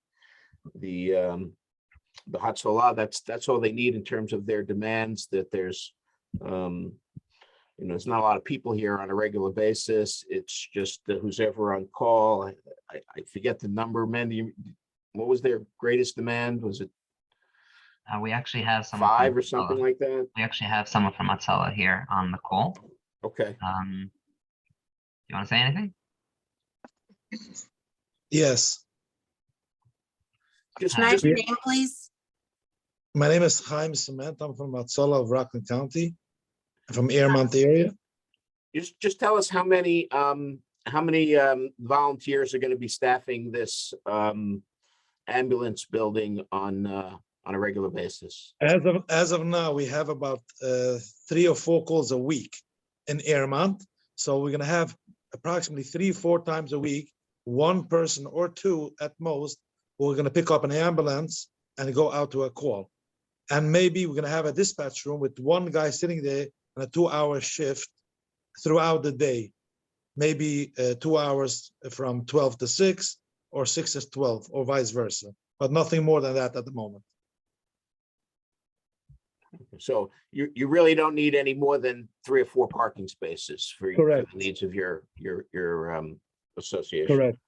Hatzalah, that's all they need in terms of their demands, that there's, there's not a lot of people here on a regular basis. It's just who's ever on call. I forget the number, Mandy. What was their greatest demand? Was it We actually have someone from 5 or something Hatsala. like that? We actually have someone from Hatsala here on the call. Okay. You want to say anything? Yes, Just Can I have your name, please? my name is Chaim Cement. I'm from Hatsala of Rockland County. I'm from Airmont area. just tell us how many volunteers are going to be staffing this ambulance building on a regular basis? As of now, we have about 3 or 4 calls a week in Airmont. So we're gonna have approximately 3 or 4 times a week, 1 person or 2 at most, we're gonna pick up an ambulance and go out to a call. And maybe we're gonna have a dispatch room with 1 guy sitting there on a 2-hour shift throughout the day. Maybe 2 hours from 12 to 6 or 6 to 12 or vice versa, but nothing more than that at the moment. So you really don't need any more than 3 or 4 parking spaces for Correct. the needs of your association. Correct.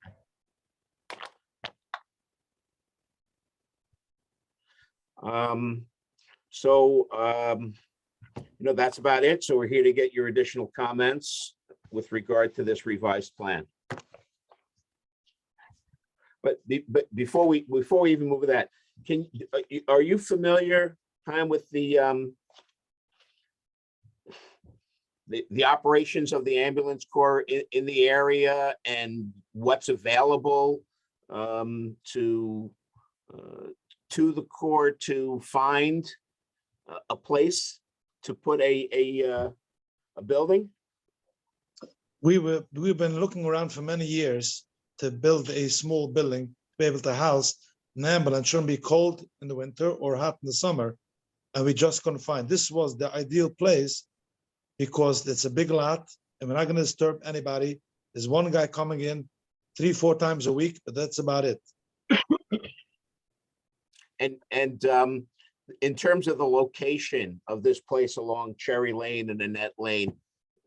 That's about it. So we're here to get your additional comments with regard to this revised plan. But before we even move to that, are you familiar, Chaim, with the operations of the ambulance corps in the area and what's available to the corps to find a place to put a building? We've been looking around for many years to build a small building to be able to house an ambulance. Shouldn't be cold in the winter or hot in the summer. and we just couldn't find. This was the ideal place because it's a big lot and we're not gonna disturb anybody. There's one guy coming in 3-4 times a week, but that's about it. And in terms of the location of this place along Cherry Lane and Annette Lane,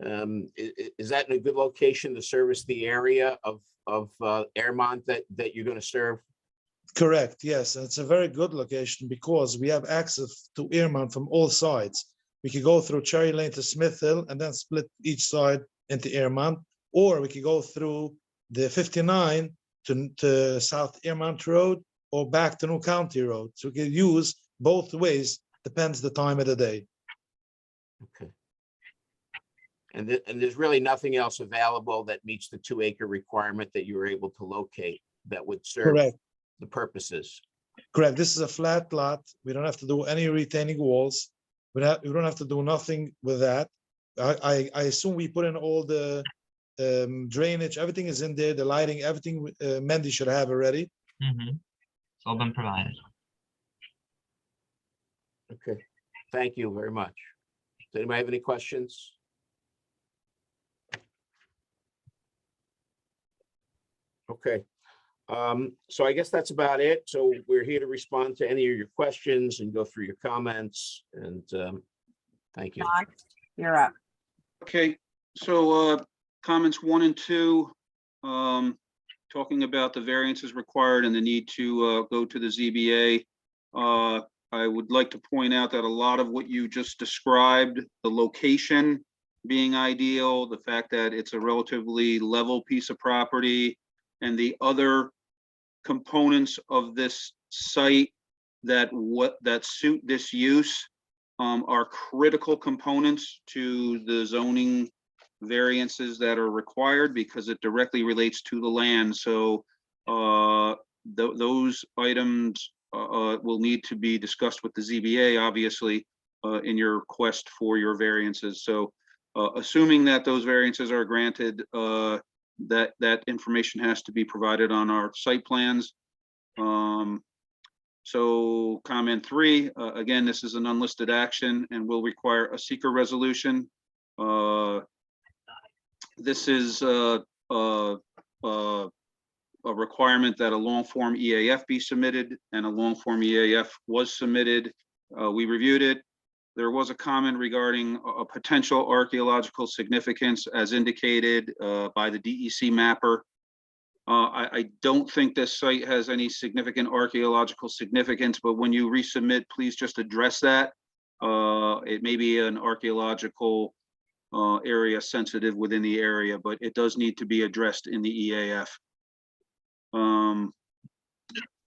is that in a good location to service the area of Airmont that you're going to serve? Correct, yes, and it's a very good location because we have access to Earmont from all sides. We could go through Cherry Lane to Smith Hill and then split each side into Earmont, or we could go through the 59 to South Earmont Road or back to New County Road. So we can use both ways, depends the time of the day. Okay. And there's really nothing else available that meets the 2-acre requirement that you were able to locate that would serve Correct. the purposes. Correct. This is a flat lot. We don't have to do any retaining walls. We don't have to do nothing with that. I assume we put in all the drainage, everything is in there, the lighting, everything Mendy should have already. It's all been provided. Okay, thank you very much. Does anybody have any questions? Okay, so I guess that's about it. So we're here to respond to any of your questions and go through your comments, and thank you. John, you're up. Okay, so comments 1 and 2, talking about the variances required and the need to go to the ZBA. I would like to point out that a lot of what you just described, the location being ideal, the fact that it's a relatively level piece of property, and the other components of this site that suit this use are critical components to the zoning variances that are required because it directly relates to the land. So those items will need to be discussed with the ZBA, obviously, in your request for your variances. So assuming that those variances are granted, that information has to be provided on our site plans. So comment 3, again, this is an unlisted action and will require a seeker resolution. This is a requirement that a long form EAF be submitted, and a long form EAF was submitted. We reviewed it. There was a comment regarding a potential archaeological significance as indicated by the DEC mapper. I don't think this site has any significant archaeological significance, but when you resubmit, please just address that. It may be an archaeological area sensitive within the area, but it does need to be addressed in the EAF.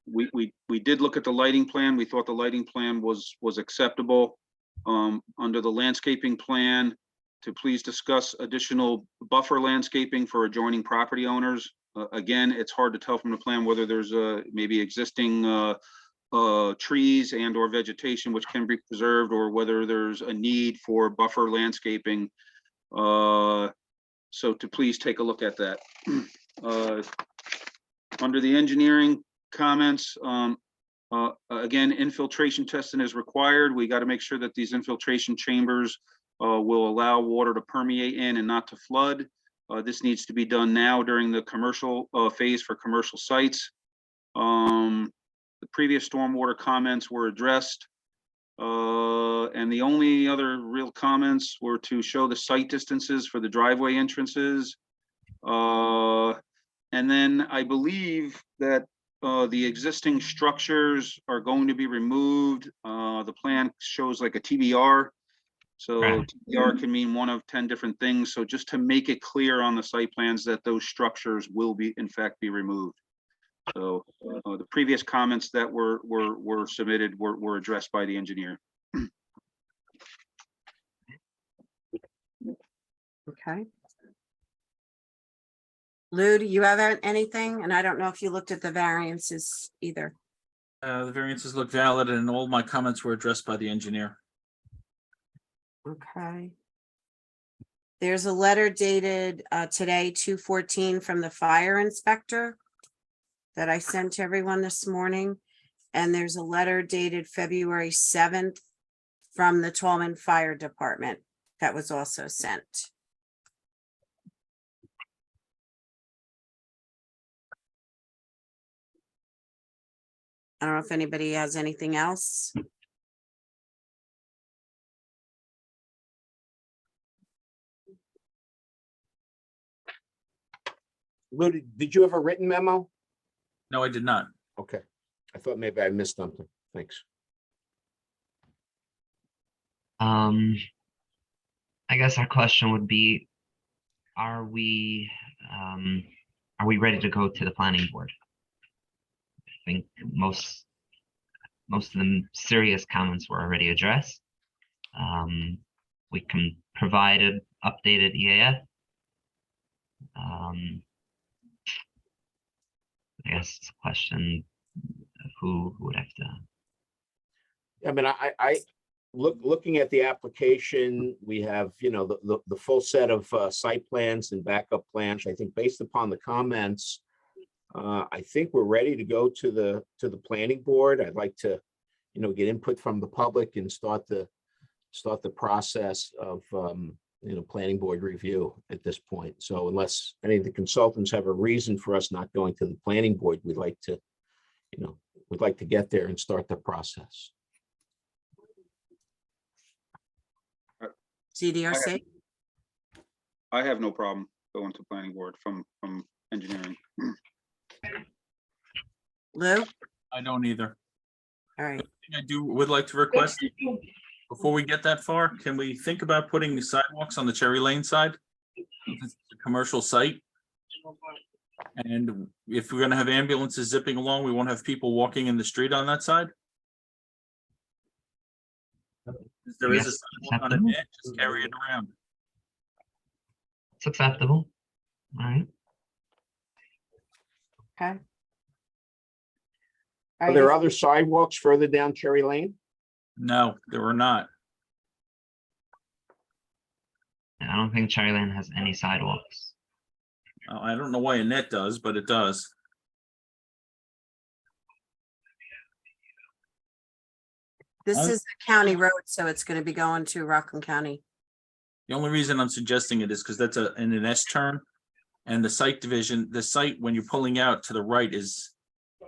We did look at the lighting plan. We thought the lighting plan was acceptable. Under the landscaping plan, to please discuss additional buffer landscaping for adjoining property owners. Again, it's hard to tell from the plan whether there's maybe existing trees and or vegetation which can be preserved, or whether there's a need for buffer landscaping. So to please take a look at that. Under the engineering comments, again, infiltration testing is required. We got to make sure that these infiltration chambers will allow water to permeate in and not to flood. This needs to be done now during the commercial phase for commercial sites. The previous stormwater comments were addressed. And the only other real comments were to show the site distances for the driveway entrances. And then I believe that the existing structures are going to be removed. The plan shows like a TBR. So Right. TBR can mean one of 10 different things. So just to make it clear on the site plans that those structures will be, in fact, be removed. So the previous comments that were submitted were addressed by the engineer. Okay. Lou, do you have anything? And I don't know if you looked at the variances either. The variances look valid and all my comments were addressed by the engineer. Okay. There's a letter dated today, 2/14, from the fire inspector that I sent to everyone this morning. And there's a letter dated February 7th from the Tallman Fire Department that was also sent. I don't know if anybody has anything else. Lou, did you have a written memo? No, I did not. Okay, I thought maybe I missed something. Thanks. I guess our question would be, are we ready to go to the planning board? I think most of the serious comments were already addressed. We can provide an updated EAF. I guess it's a question of who would have to. I mean, I looking at the application, we have, you know, the full set of site plans and backup plans. I think based upon the comments, I think we're ready to go to the planning board. I'd like to, you know, get input from the public and start the process of, you know, planning board review at this point. So unless any of the consultants have a reason for us not going to the planning board, we'd like to, you know, we'd like to get there and start the process. CDRC? I have no problem going to planning board from engineering. Lou? I don't either. All right. I would like to request, before we get that far, can we think about putting the sidewalks on the Cherry Lane side? It's a commercial site. And if we're gonna have ambulances zipping along, we won't have people walking in the street on that side. If there is a Yes, sidewalk on acceptable. it, just carry it around. It's acceptable. All right. Okay. Are there other sidewalks further down Cherry Lane? No, there were not. I don't think Cherry Lane has any sidewalks. I don't know why Annette does, but it does. This is a county road, so it's going to be going to Rockland County. The only reason I'm suggesting it is because that's in an S turn. And the site division, the site, when you're pulling out to the right, is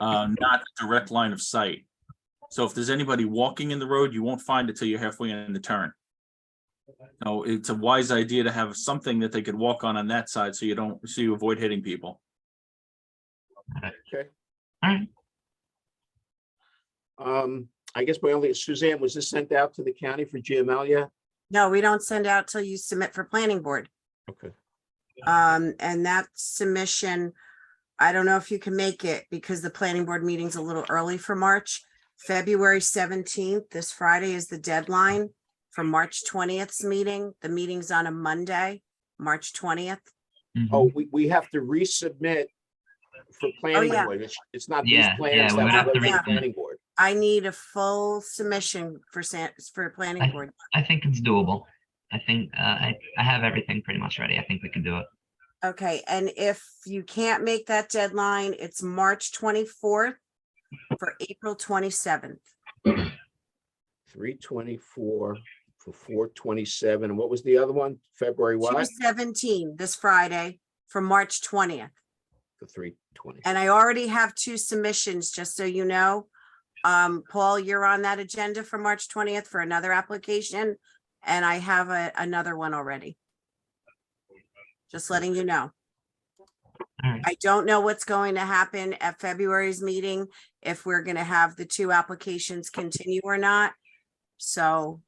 not a direct line of sight. So if there's anybody walking in the road, you won't find it till you're halfway in the turn. So it's a wise idea to have something that they could walk on that side, so you avoid hitting people. Okay. All right. I guess Suzanne, was this sent out to the county for GML yet? No, we don't send out till you submit for planning board. Okay. And that submission, I don't know if you can make it because the planning board meeting's a little early for March. February 17th, this Friday, is the deadline for March 20th's meeting. The meeting's on a Monday, March 20th. Mhm. Oh, we have to resubmit for planning yeah. board. It's not these Yeah, plans yeah, we would that have will to go to the resubmit. planning board. I need a full submission for planning board. I think it's doable. I think I have everything pretty much ready. I think we can do it. Okay, and if you can't make that deadline, it's March 24th for April 27th. 3/24 for 4/27. And what was the other one? February what? 2/17 this Friday for March 20th. The 3/20. And I already have 2 submissions, just so you know. Paul, you're on that agenda for March 20th for another application, and I have another one already. Just letting you know. All right. I don't know what's going to happen at February's meeting, if we're gonna have the 2 applications continue or not. So,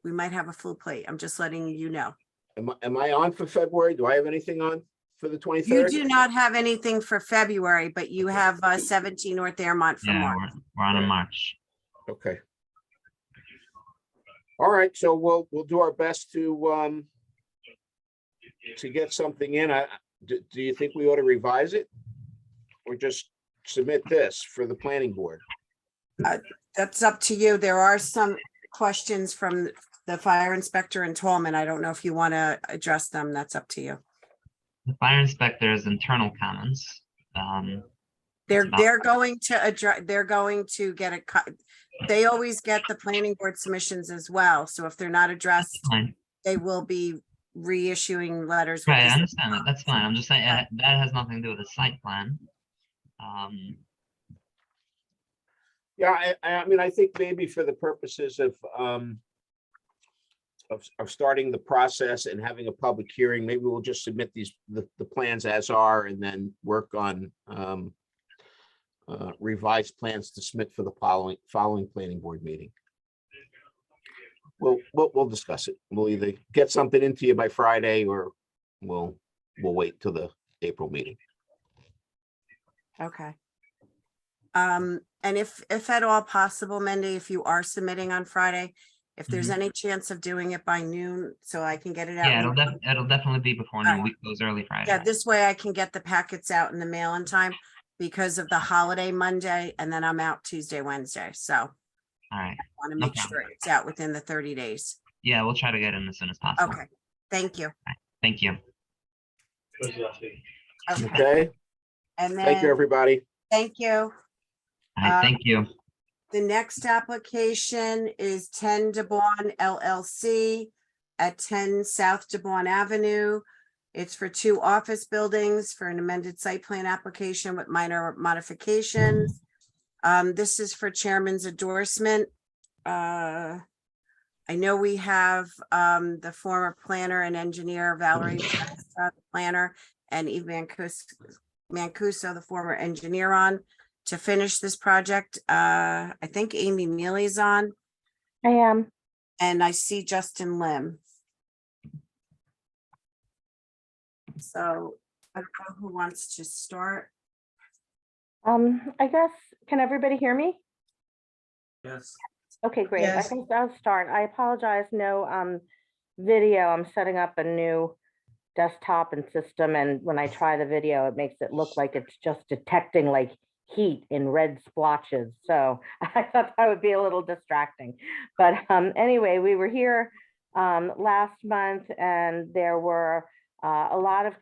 we might have a full plate. I'm just letting you know. Am I on for February? Do I have anything on for the You 23rd? do not have anything for February, but you have 17 North Airmont for Yeah, March. we're on a March. Okay. All right, so we'll do our best to get something in. Do you think we ought to revise it? Or just submit this for the planning board? That's up to you. There are some questions from the fire inspector in Tallman. I don't know if you want to address them. That's up to you. The fire inspector's internal comments. They're going to address, they're going to get they always get the planning board submissions as well. So if they're not addressed, Fine. they will be reissuing letters. with Right, I this- understand that. That's fine. I'm just saying that has nothing to do with the site plan. Yeah, I mean, I think maybe for the purposes of starting the process and having a public hearing, maybe we'll just submit the plans as are and then work on revised plans to submit for the following planning board meeting. We'll discuss it. We'll either get something into you by Friday or we'll wait till the April meeting. Okay. And if at all possible, Mindy, if you are submitting on Friday, if there's any chance of doing it by noon, so I can get it out. Yeah, it'll definitely be before noon. Alright. We close early Friday. Yeah, this way I can get the packets out in the mail in time because of the holiday Monday, and then I'm out Tuesday, Wednesday. So All right. I want to No make sure it's out within the 30 days. Yeah, we'll try to get in as soon as possible. Okay, thank you. Thank you. Okay, Okay, and thank you, then, everybody. thank you. All right, thank you. The next application is 10 DeBon LLC at 10 South DeBon Avenue. It's for 2 office buildings for an amended site plan application with minor modifications. This is for chairman's endorsement. I know we have the former planner and engineer Valerie Mancuso, the planner, and Eve Mancuso, the former engineer, on to finish this project. I think Amy Mealy's on, I am. and I see Justin Lim. So I don't know who wants to start. I guess, can everybody hear me? Yes. Okay, great. I Yes. think I'll start. I apologize, no video. I'm setting up a new desktop and system, and when I try the video, it makes it look like it's just detecting like heat in red splotches. So I thought that would be a little distracting. But anyway, we were here last month, and there were a lot of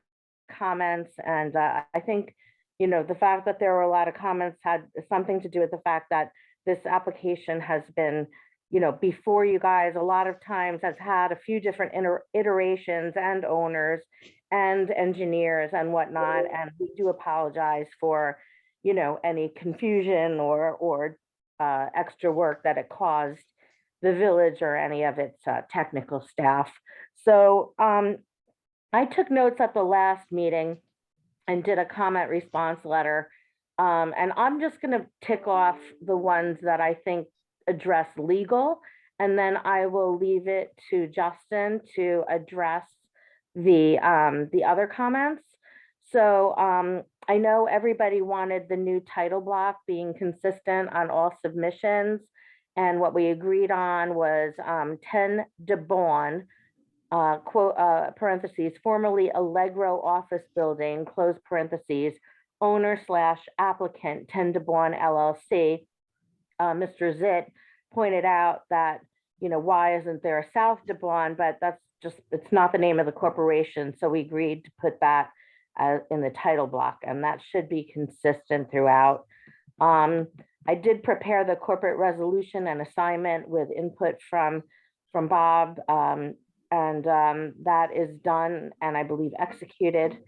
comments, and I think, you know, the fact that there were a lot of comments had something to do with the fact that this application has been, you know, before you guys a lot of times, has had a few different iterations and owners and engineers and whatnot. And we do apologize for, you know, any confusion or extra work that it caused the village or any of its technical staff. So I took notes at the last meeting and did a comment response letter. And I'm just going to tick off the ones that I think address legal, and then I will leave it to Justin to address the other comments. So I know everybody wanted the new title block being consistent on all submissions, and what we agreed on was 10 DeBon, quote, parentheses, formerly Allegro Office Building, close parentheses, owner/applicant 10 DeBon LLC. Mr. Zitt pointed out that, you know, why isn't there a South DeBon, but that's just, it's not the name of the corporation. So we agreed to put that in the title block, and that should be consistent throughout. I did prepare the corporate resolution and assignment with input from Bob, and that is done and I believe executed.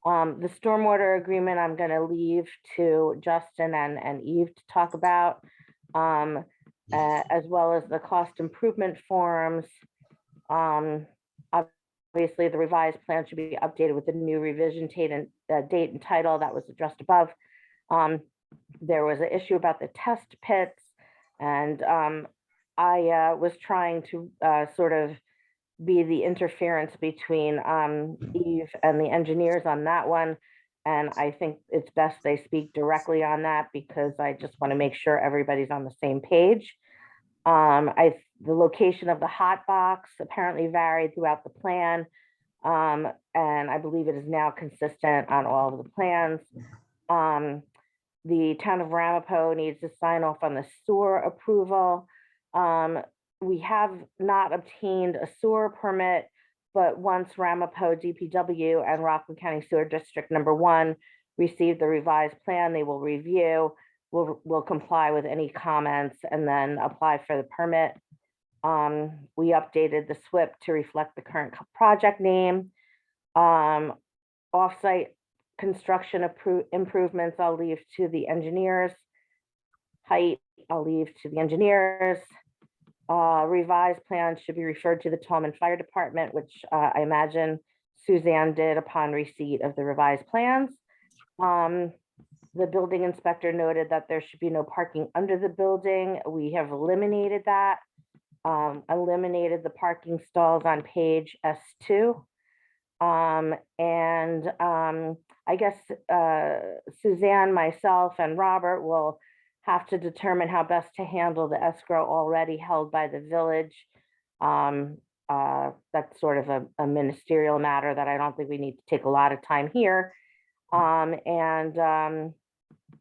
The stormwater agreement, I'm going to leave to Justin and Eve to talk about, as well as the cost improvement forms. Obviously, the revised plan should be updated with the new revision date and title that was addressed above. There was an issue about the test pits, and I was trying to sort of be the interference between Eve and the engineers on that one. And I think it's best they speak directly on that, because I just want to make sure everybody's on the same page. The location of the hot box apparently varied throughout the plan. And I believe it is now consistent on all of the plans. The town of Ramapo needs to sign off on the sewer approval. We have not obtained a sewer permit, but once Ramapo DPW and Rockland County Sewer District #1 receive the revised plan, they will review, will comply with any comments, and then apply for the permit. We updated the SWIP to reflect the current project name. Offsite construction improvements, I'll leave to the engineers. Height, I'll leave to the engineers. Revised plans should be referred to the Tallman Fire Department, which I imagine Suzanne did upon receipt of the revised plans. The building inspector noted that there should be no parking under the building. We have eliminated that. Eliminated the parking stalls on page S2. I guess Suzanne, myself, and Robert will have to determine how best to handle the escrow already held by the village. That's sort of a ministerial matter that I don't think we need to take a lot of time here.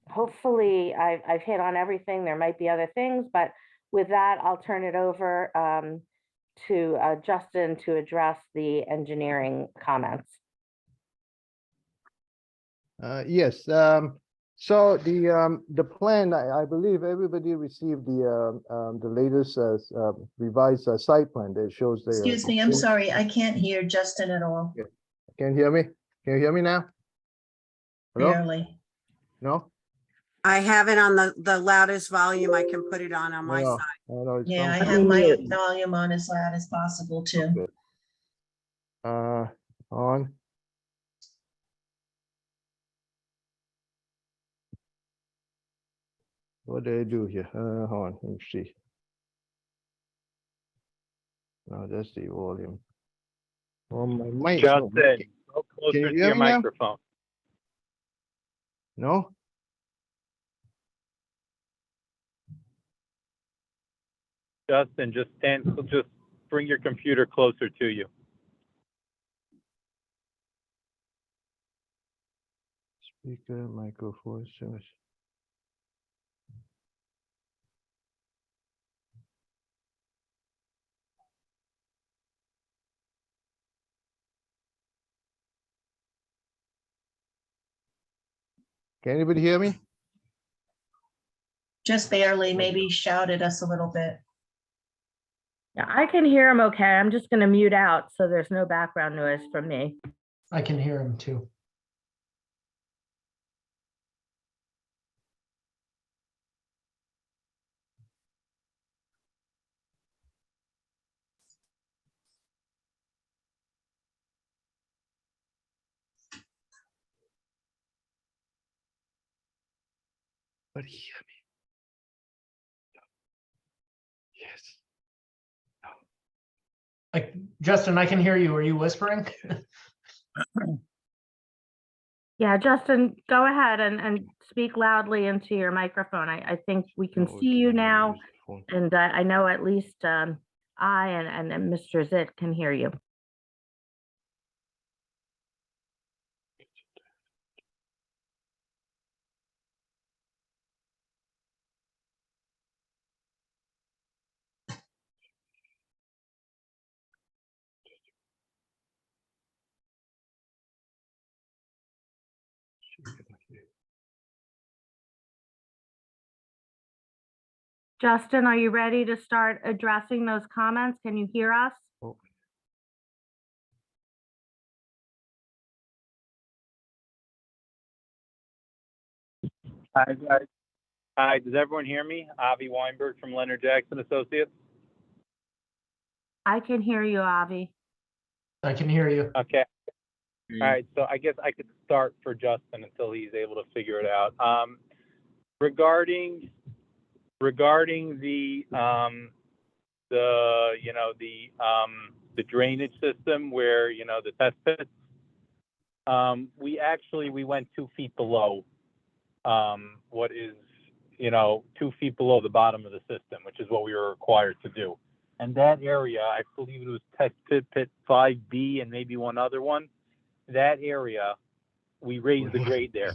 Hopefully I've hit on everything. There might be other things, but with that, I'll turn it over to Justin to address the engineering comments. Yes, so the plan, I believe everybody received the latest revised site plan that shows the. Excuse me, I'm sorry, I can't hear Justin at all. Can you hear me? Can you hear me now? Hello? Barely. No? I have it on the loudest volume I can put it on my No, side. no, it's Yeah, I not- have my volume on as loud as possible too. On. What did I do here? Hold on, let me see. No, that's the volume. Oh, my mic. Justin, go Can closer you to hear your me now? microphone. No? Justin, just bring your computer closer to you. Speaker, microphone, source. Can anybody hear me? Just barely, maybe shout at us a little bit. Yeah, I can hear him okay. I'm just going to mute out so there's no background noise from me. I can hear him too. But hear me. Yes. Justin, I can hear you. Are you whispering? Yeah, Justin, go ahead and speak loudly into your microphone. I think we can Oh, see you okay, now, use the phone. and I know at least I and Mr. Zit can hear you. Justin, are you ready to start addressing those comments? Can you hear us? Oh. Hi, guys. Hi, does everyone hear me? Avi Weinberg from Leonard Jackson Associates. I can hear you, Avi. I can hear you. Okay. All right, so I guess I could start for Justin until he's able to figure it out. Regarding the drainage system where, the test pits, we went 2 feet below what is, 2 feet below the bottom of the system, which is what we were required to do. And that area, I believe it was test pit 5B and maybe one other one. That area, we raised the grade there.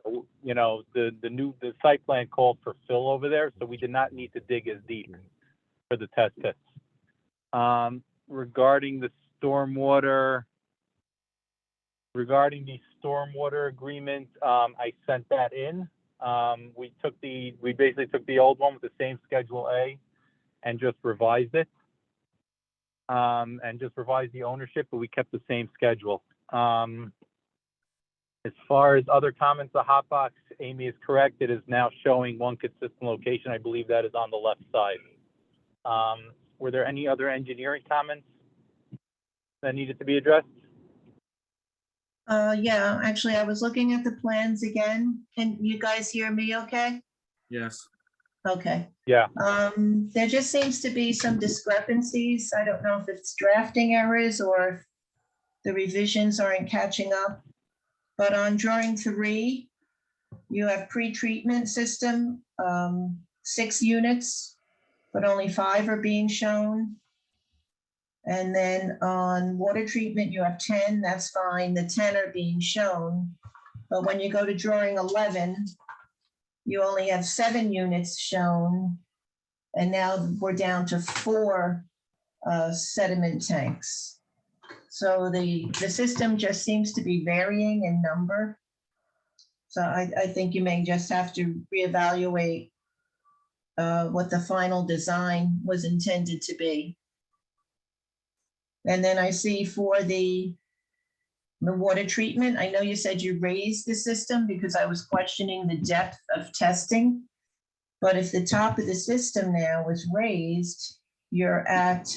So, the site plan called for fill over there, so we did not need to dig as deep for the test pits. Regarding the stormwater, regarding the stormwater agreement, I sent that in. We basically took the old one with the same Schedule A and just revised it. And just revised the ownership, but we kept the same schedule. As far as other comments, the hot box, Amy is correct. It is now showing one consistent location. I believe that is on the left side. Were there any other engineering comments that needed to be addressed? Yeah, actually, I was looking at the plans again. Can you guys hear me okay? Yes. Okay. Yeah. There just seems to be some discrepancies. I don't know if it's drafting errors or if the revisions aren't catching up. But on drawing 3, you have pre-treatment system, 6 units, but only 5 are being shown. And then on water treatment, you have 10, that's fine. The 10 are being shown. But when you go to drawing 11, you only have 7 units shown. And now we're down to 4 sediment tanks. So the system just seems to be varying in number. So I think you may just have to reevaluate what the final design was intended to be. And then I see for the water treatment, I know you said you raised the system because I was questioning the depth of testing. But if the top of the system now was raised, you're at,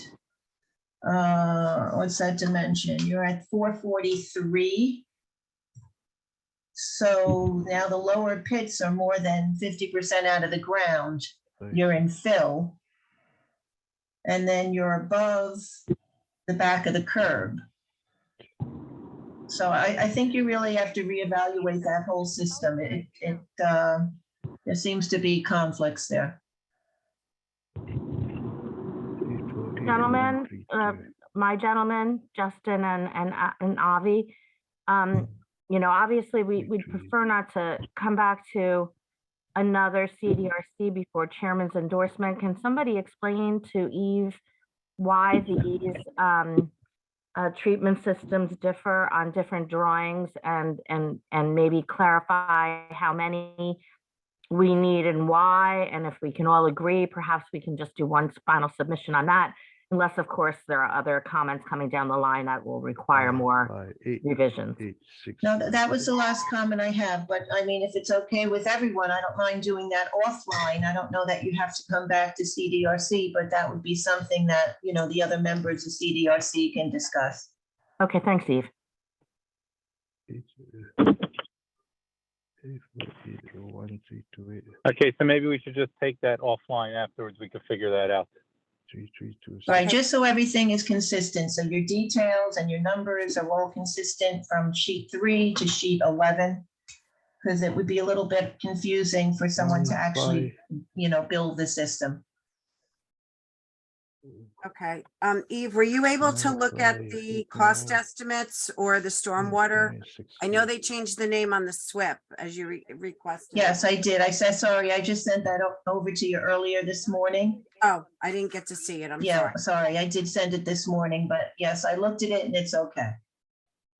what's that dimension? You're at 443. So now the lower pits are more than 50% out of the ground. You're in fill. And then you're above the back of the curb. So I think you really have to reevaluate that whole system. There seems to be conflicts there. Gentlemen, my gentleman, Justin and Avi, you know, obviously we'd prefer not to come back to another CDRC before chairman's endorsement. Can somebody explain to Eve why these treatment systems differ on different drawings and maybe clarify how many we need and why, and if we can all agree, perhaps we can just do one final submission on that, unless of course there are other comments coming down the line that will require more revisions. No, that was the last comment I have, but I mean, if it's okay with everyone, I don't mind doing that offline. I don't know that you have to come back to CDRC, but that would be something that, you know, the other members of CDRC can discuss. Okay, thanks, Eve. Okay, so maybe we should just take that offline afterwards. We could figure that out. Right, just so everything is consistent. So your details and your numbers are all consistent from sheet 3 to sheet 11. Because it would be a little bit confusing for someone to actually, you know, build the system. Okay, Eve, were you able to look at the cost estimates or the stormwater? I know they changed the name on the SWIP as you requested. Yes, I did. I said, sorry, I just sent that over to you earlier this morning. Oh, I didn't get to see it. I'm sorry. Yeah, sorry, I did send it this morning, but yes, I looked at it and it's okay.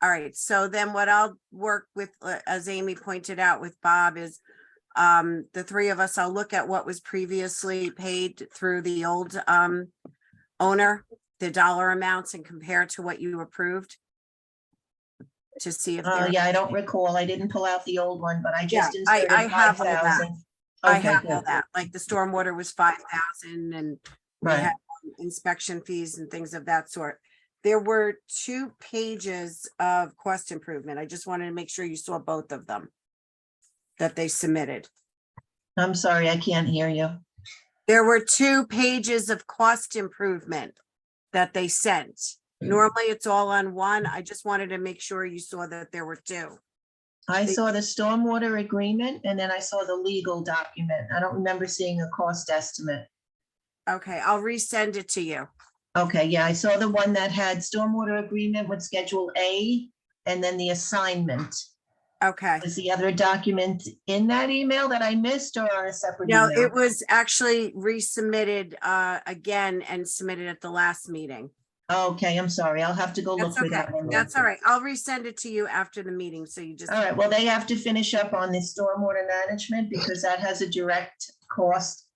All right, so then what I'll work with, as Amy pointed out with Bob, is the 3 of us, I'll look at what was previously paid through the old owner, the dollar amounts, and compare to what you approved to see if there. Yeah, I don't recall. I didn't pull out the old one, but I Yeah, just inserted I have all that. 5,000. I Okay, have all good. that, like the stormwater was 5,000 and we Right. had inspection fees and things of that sort. There were 2 pages of cost improvement. I just wanted to make sure you saw both of them that they submitted. I'm sorry, I can't hear you. There were 2 pages of cost improvement that they sent. Normally it's all on one. I just wanted to make sure you saw that there were 2. I saw the stormwater agreement and then I saw the legal document. I don't remember seeing a cost estimate. Okay, I'll resend it to you. Okay, yeah, I saw the one that had stormwater agreement with Schedule A and then the assignment. Okay. Is the other document in that email that I missed or a separate No, email? it was actually resubmitted again and submitted at the last meeting. Okay, I'm sorry. I'll have to go look That's for okay. that one. then. That's all right. I'll resend it to you after the meeting, so you just. All right, well, they have to finish up on the stormwater management because that has a direct cost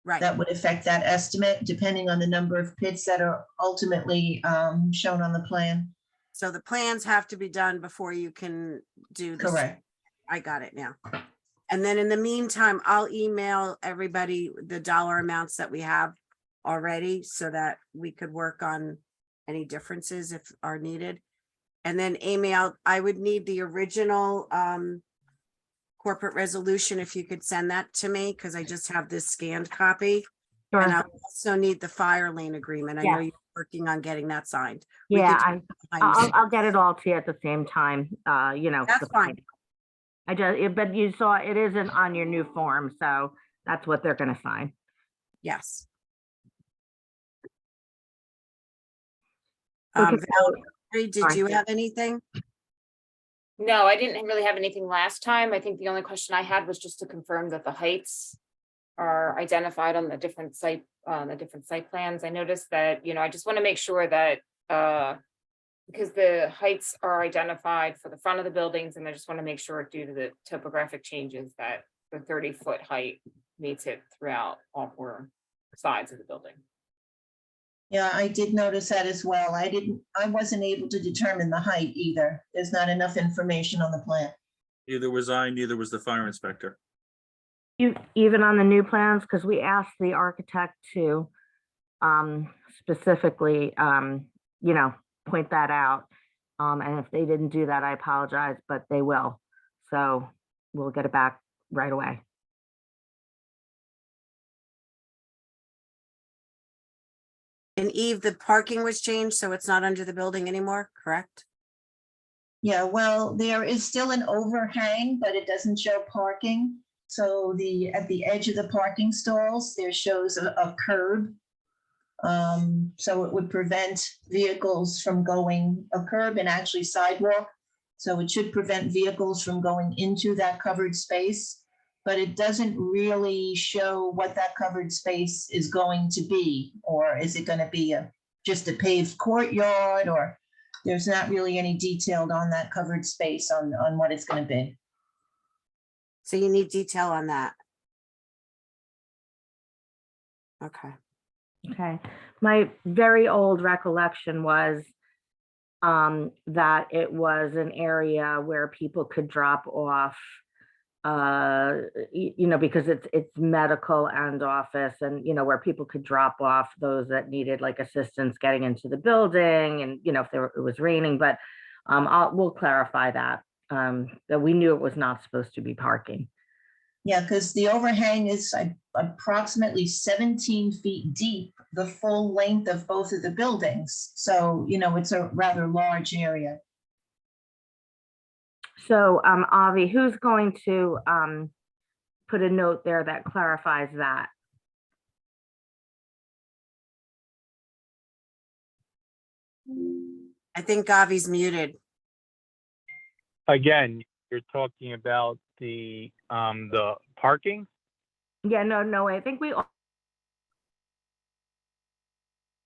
Right, that would affect that estimate, depending on the number of pits that are ultimately shown on the plan. so the plans have to be done before you can do this. Correct. I got it now. And then in the meantime, I'll email everybody the dollar amounts that we have already so that we could work on any differences if are needed. And then Amy, I would need the original corporate resolution if you could send that to me, because I just have this scanned copy. And I also need the fire lane agreement. I know Yes. you're working on getting that signed. We Yeah, could do it behind the I'll scenes. get it all to you at the same time, you know. That's fine. But you saw it isn't on your new form, so that's what they're gonna sign. Yes. Okay, Valerie, did sorry. you have anything? No, I didn't really have anything last time. I think the only question I had was just to confirm that the heights are identified on the different site plans. I noticed that, I just want to make sure that, because the heights are identified for the front of the buildings, and I just want to make sure due to the topographic changes that the 30-foot height meets it throughout all four sides of the building. Yeah, I did notice that as well. I wasn't able to determine the height either. There's not enough information on the plan. Neither was I, neither was the fire inspector. Even on the new plans, because we asked the architect to specifically, point that out. And if they didn't do that, I apologize, but they will. So we'll get it back right away. And Eve, the parking was changed, so it's not under the building anymore, correct? Yeah, well, there is still an overhang, but it doesn't show parking. So at the edge of the parking stalls, there shows a curb. So it would prevent vehicles from going, a curb and actually sidewalk. So it should prevent vehicles from going into that covered space. But it doesn't really show what that covered space is going to be, or is it going to be just a paved courtyard, or there's not really any detailed on that covered space on what it's going to be. So you need detail on that. Okay. Okay. My very old recollection was that it was an area where people could drop off, because it's medical and office, and, where people could drop off those that needed like assistance getting into the building, and, if it was raining, but we'll clarify that we knew it was not supposed to be parking. Yeah, because the overhang is approximately 17 feet deep, the full length of both of the buildings. So, it's a rather large area. So, Avi, who's going to put a note there that clarifies that? I think Gavi's muted. Again, you're talking about the parking? Yeah, no, I think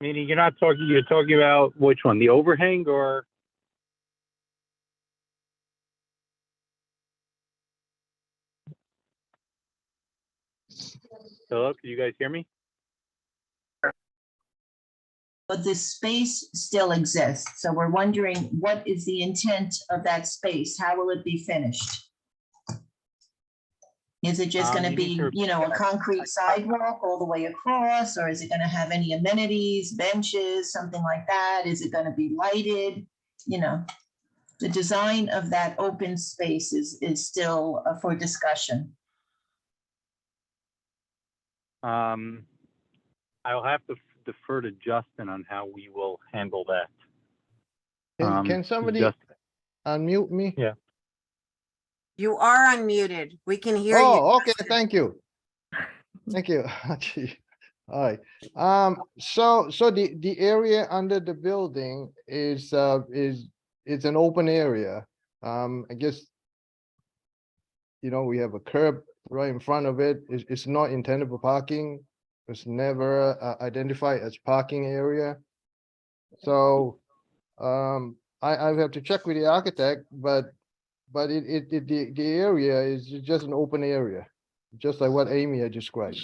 Meaning you're talking about which one, the overhang or? Hello, can you guys hear me? But this space still exists. So we're wondering, what is the intent of that space? How will it be finished? Is it just going to be, a concrete sidewalk all the way across, or is it going to have any amenities, benches, something like that? Is it going to be lighted? The design of that open space is still for discussion. I'll have to defer to Justin on how we will handle that. Can somebody unmute me? Yeah. You are unmuted. We can hear you. Oh, okay, thank you. Thank you. Gee. All right. So the area under the building is an open area. I guess, we have a curb right in front of it. It's not intended for parking. It's never identified as parking area. So, I have to check with the architect, but the area is just an open area, just like what Amy had described.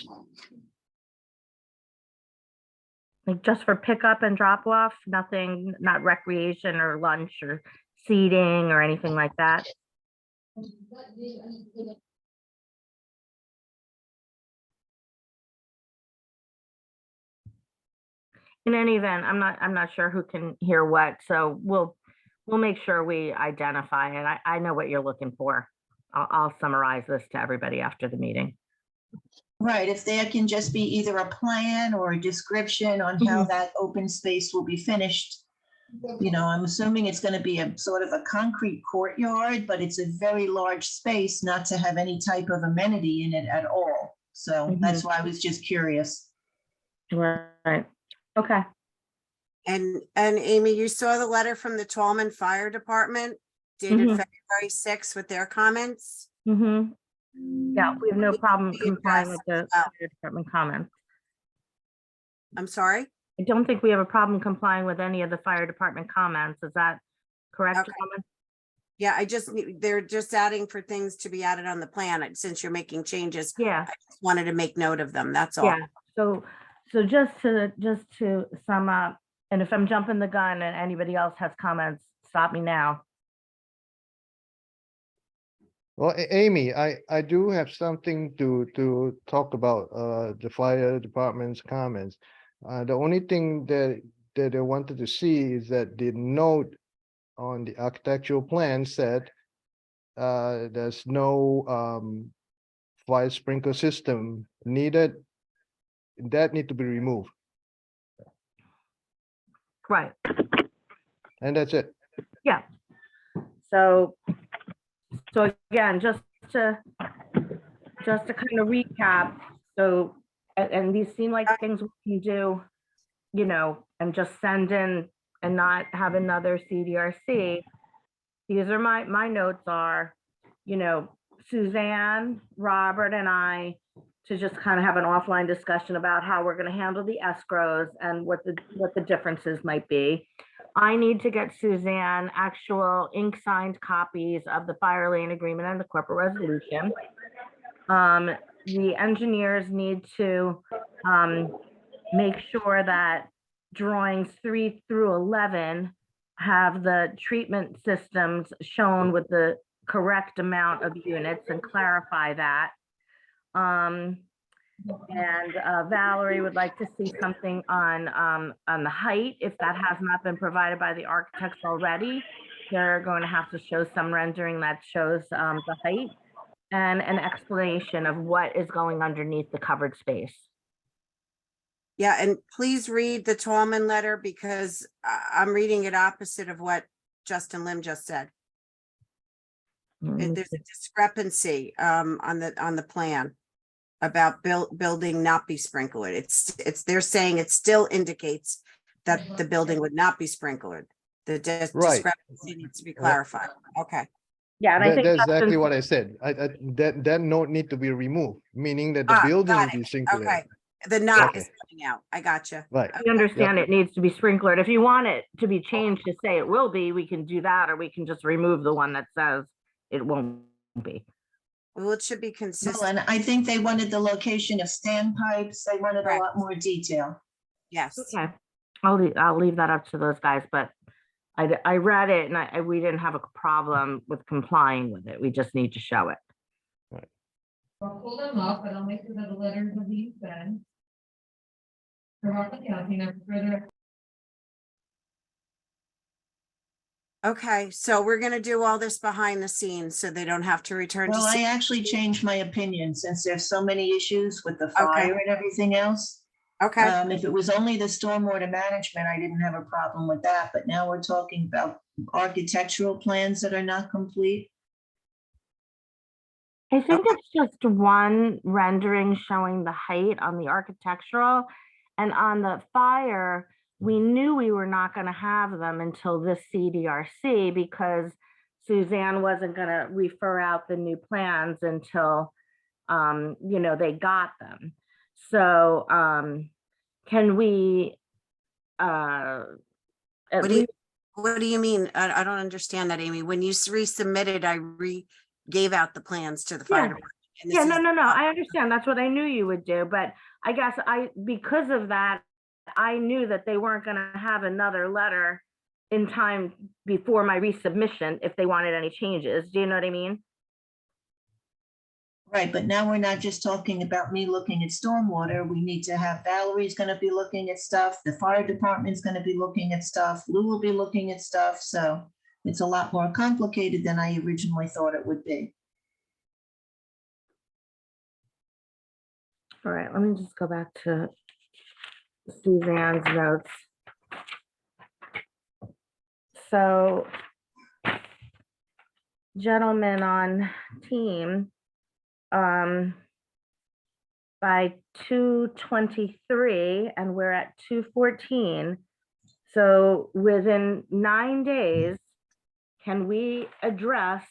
Like just for pickup and drop off, nothing, not recreation or lunch or seating or anything like that? In any event, I'm not sure who can hear what, so we'll make sure we identify it. I know what you're looking for. I'll summarize this to everybody after the meeting. Right, if there can just be either a plan or a description on how that open space will be finished. You know, I'm assuming it's gonna be a sort of a concrete courtyard, but it's a very large space not to have any type of amenity in it at all. So that's why I was just curious. Right, okay. And Amy, you saw the letter from the Tallman Fire Department dated February 6th with their comments? Yeah, we have no problem complying with the fire department comments. I'm sorry? I don't think we have a problem complying with any of the fire department comments. Is that correct, Okay. gentlemen? Yeah, they're just adding for things to be added on the plan. Since you're making changes, Yeah, I just wanted to make note of them. That's all. yeah. So just to sum up, and if I'm jumping the gun and anybody else has comments, stop me now. Well, Amy, I do have something to talk about, the fire department's comments. The only thing that I wanted to see is that the note on the architectural plan said there's no fire sprinkler system needed. That need to be removed, Right, and that's it. yeah. So again, just to kind of recap, so, and these seem like things we can do, you know, and just send in and not have another CDRC. These are my notes are, you know, Suzanne, Robert, and I to just kind of have an offline discussion about how we're going to handle the escrows and what the differences might be. I need to get Suzanne actual ink signed copies of the fire lane agreement and the corporate resolution. The engineers need to make sure that drawings 3 through 11 have the treatment systems shown with the correct amount of units and clarify that. And Valerie would like to see something on the height, if that has not been provided by the architects already. They're going to have to show some rendering that shows the height and an explanation of what is going underneath the covered space. Yeah, and please read the Tallman letter because I'm reading it opposite of what Justin Lim just said. There's a discrepancy on the plan about building not be sprinkled. It's they're saying it still indicates that the building would not be sprinkled. The Right. discrepancy needs to be clarified. Okay. Yeah, and I think That's exactly Justin- what I said. That note need to be removed, meaning that the building got will be it. singled. Okay. The knot Okay. is coming out. I gotcha. Right. We understand it needs to be sprinklered. If you want it to be changed to say it will be, we can do that, or we can just remove the one that says it won't be. Well, it should be Well, consistent. and I think they wanted the location of standpipes. They wanted a Correct. lot more detail. Yes. Okay, I'll leave that up to those guys, but I read it and we didn't have a problem with complying with it. We just need to show it. I'll pull them up, but I'll make sure that the letters are being sent. For Rockland County, now further. Okay, so we're gonna do all this behind the scenes so they don't have to return to. Well, I actually changed my opinion since there's so many issues with the fire and everything else. Okay, If it was only the stormwater management, I didn't have a problem with that, but now we're talking about architectural plans that are not complete. I think it's just one rendering showing the height on the architectural, and on the fire, we knew we were not going to have them until this CDRC because Suzanne wasn't going to refer out the new plans until, you know, they got them. So can we At What do you, least, what do you mean? I don't understand that, Amy. When you resubmitted, I gave out the plans to the fire Yeah. department. and yeah, this no, is- no, no, I understand. That's what I knew you would do, but I guess because of that, I knew that they weren't gonna have another letter in time before my resubmission if they wanted any changes. Do you know what I mean? Right, but now we're not just talking about me looking at stormwater. We need to have Valerie's gonna be looking at stuff, the fire department's gonna be looking at stuff, Lou will be looking at stuff, so it's a lot more complicated than I originally thought it would be. All right, let me just go back to Suzanne's notes. So gentlemen on team, by 2:23 and we're at 2:14. So within 9 days, can we address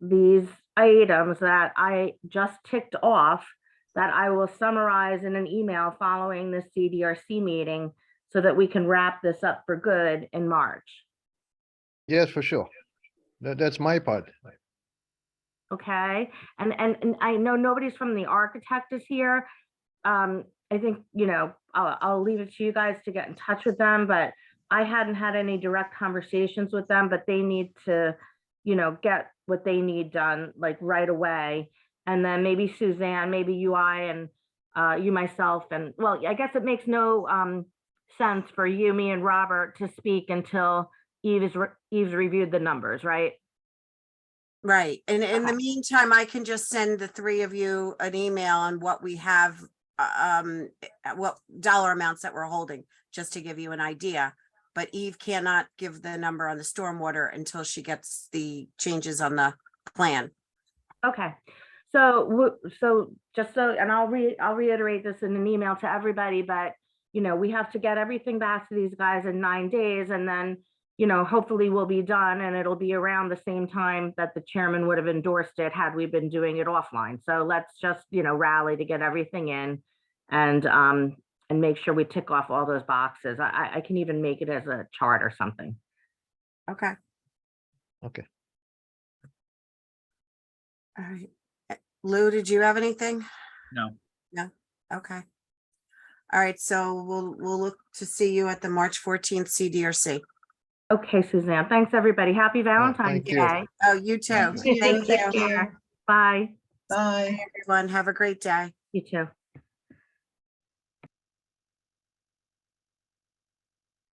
these items that I just ticked off that I will summarize in an email following the CDRC meeting so that we can wrap this up for good in March? Yes, for sure. That's my part. Okay, and I know nobody's from the architect is here. I think, I'll leave it to you guys to get in touch with them, but I hadn't had any direct conversations with them, but they need to, get what they need done like right away. And then maybe Suzanne, maybe and you, myself, and well, I guess it makes no sense for you, me and Robert to speak until Eve's reviewed the numbers, right? Right. And in the Okay. meantime, I can just send the three of you an email on what we have, what dollar amounts that we're holding, just to give you an idea. But Eve cannot give the number on the stormwater until she gets the changes on the plan. Okay, so just so, and I'll reiterate this in an email to everybody, but we have to get everything back to these guys in 9 days, and then hopefully we'll be done, and it'll be around the same time that the chairman would have endorsed it had we been doing it offline. So let's just rally to get everything in, and make sure we tick off all those boxes. I can even make it as a chart or something. Okay. Okay. All right. Lou, did you have anything? No. No. Okay. All right. So we'll look to see you at the March 14th CDRC. Okay, Suzanne. Thanks, everybody. Happy Valentine's thank you. Day. Oh, you too. Thank you. Thank Take you. care. Bye. Bye. Everyone, have a great day. You too.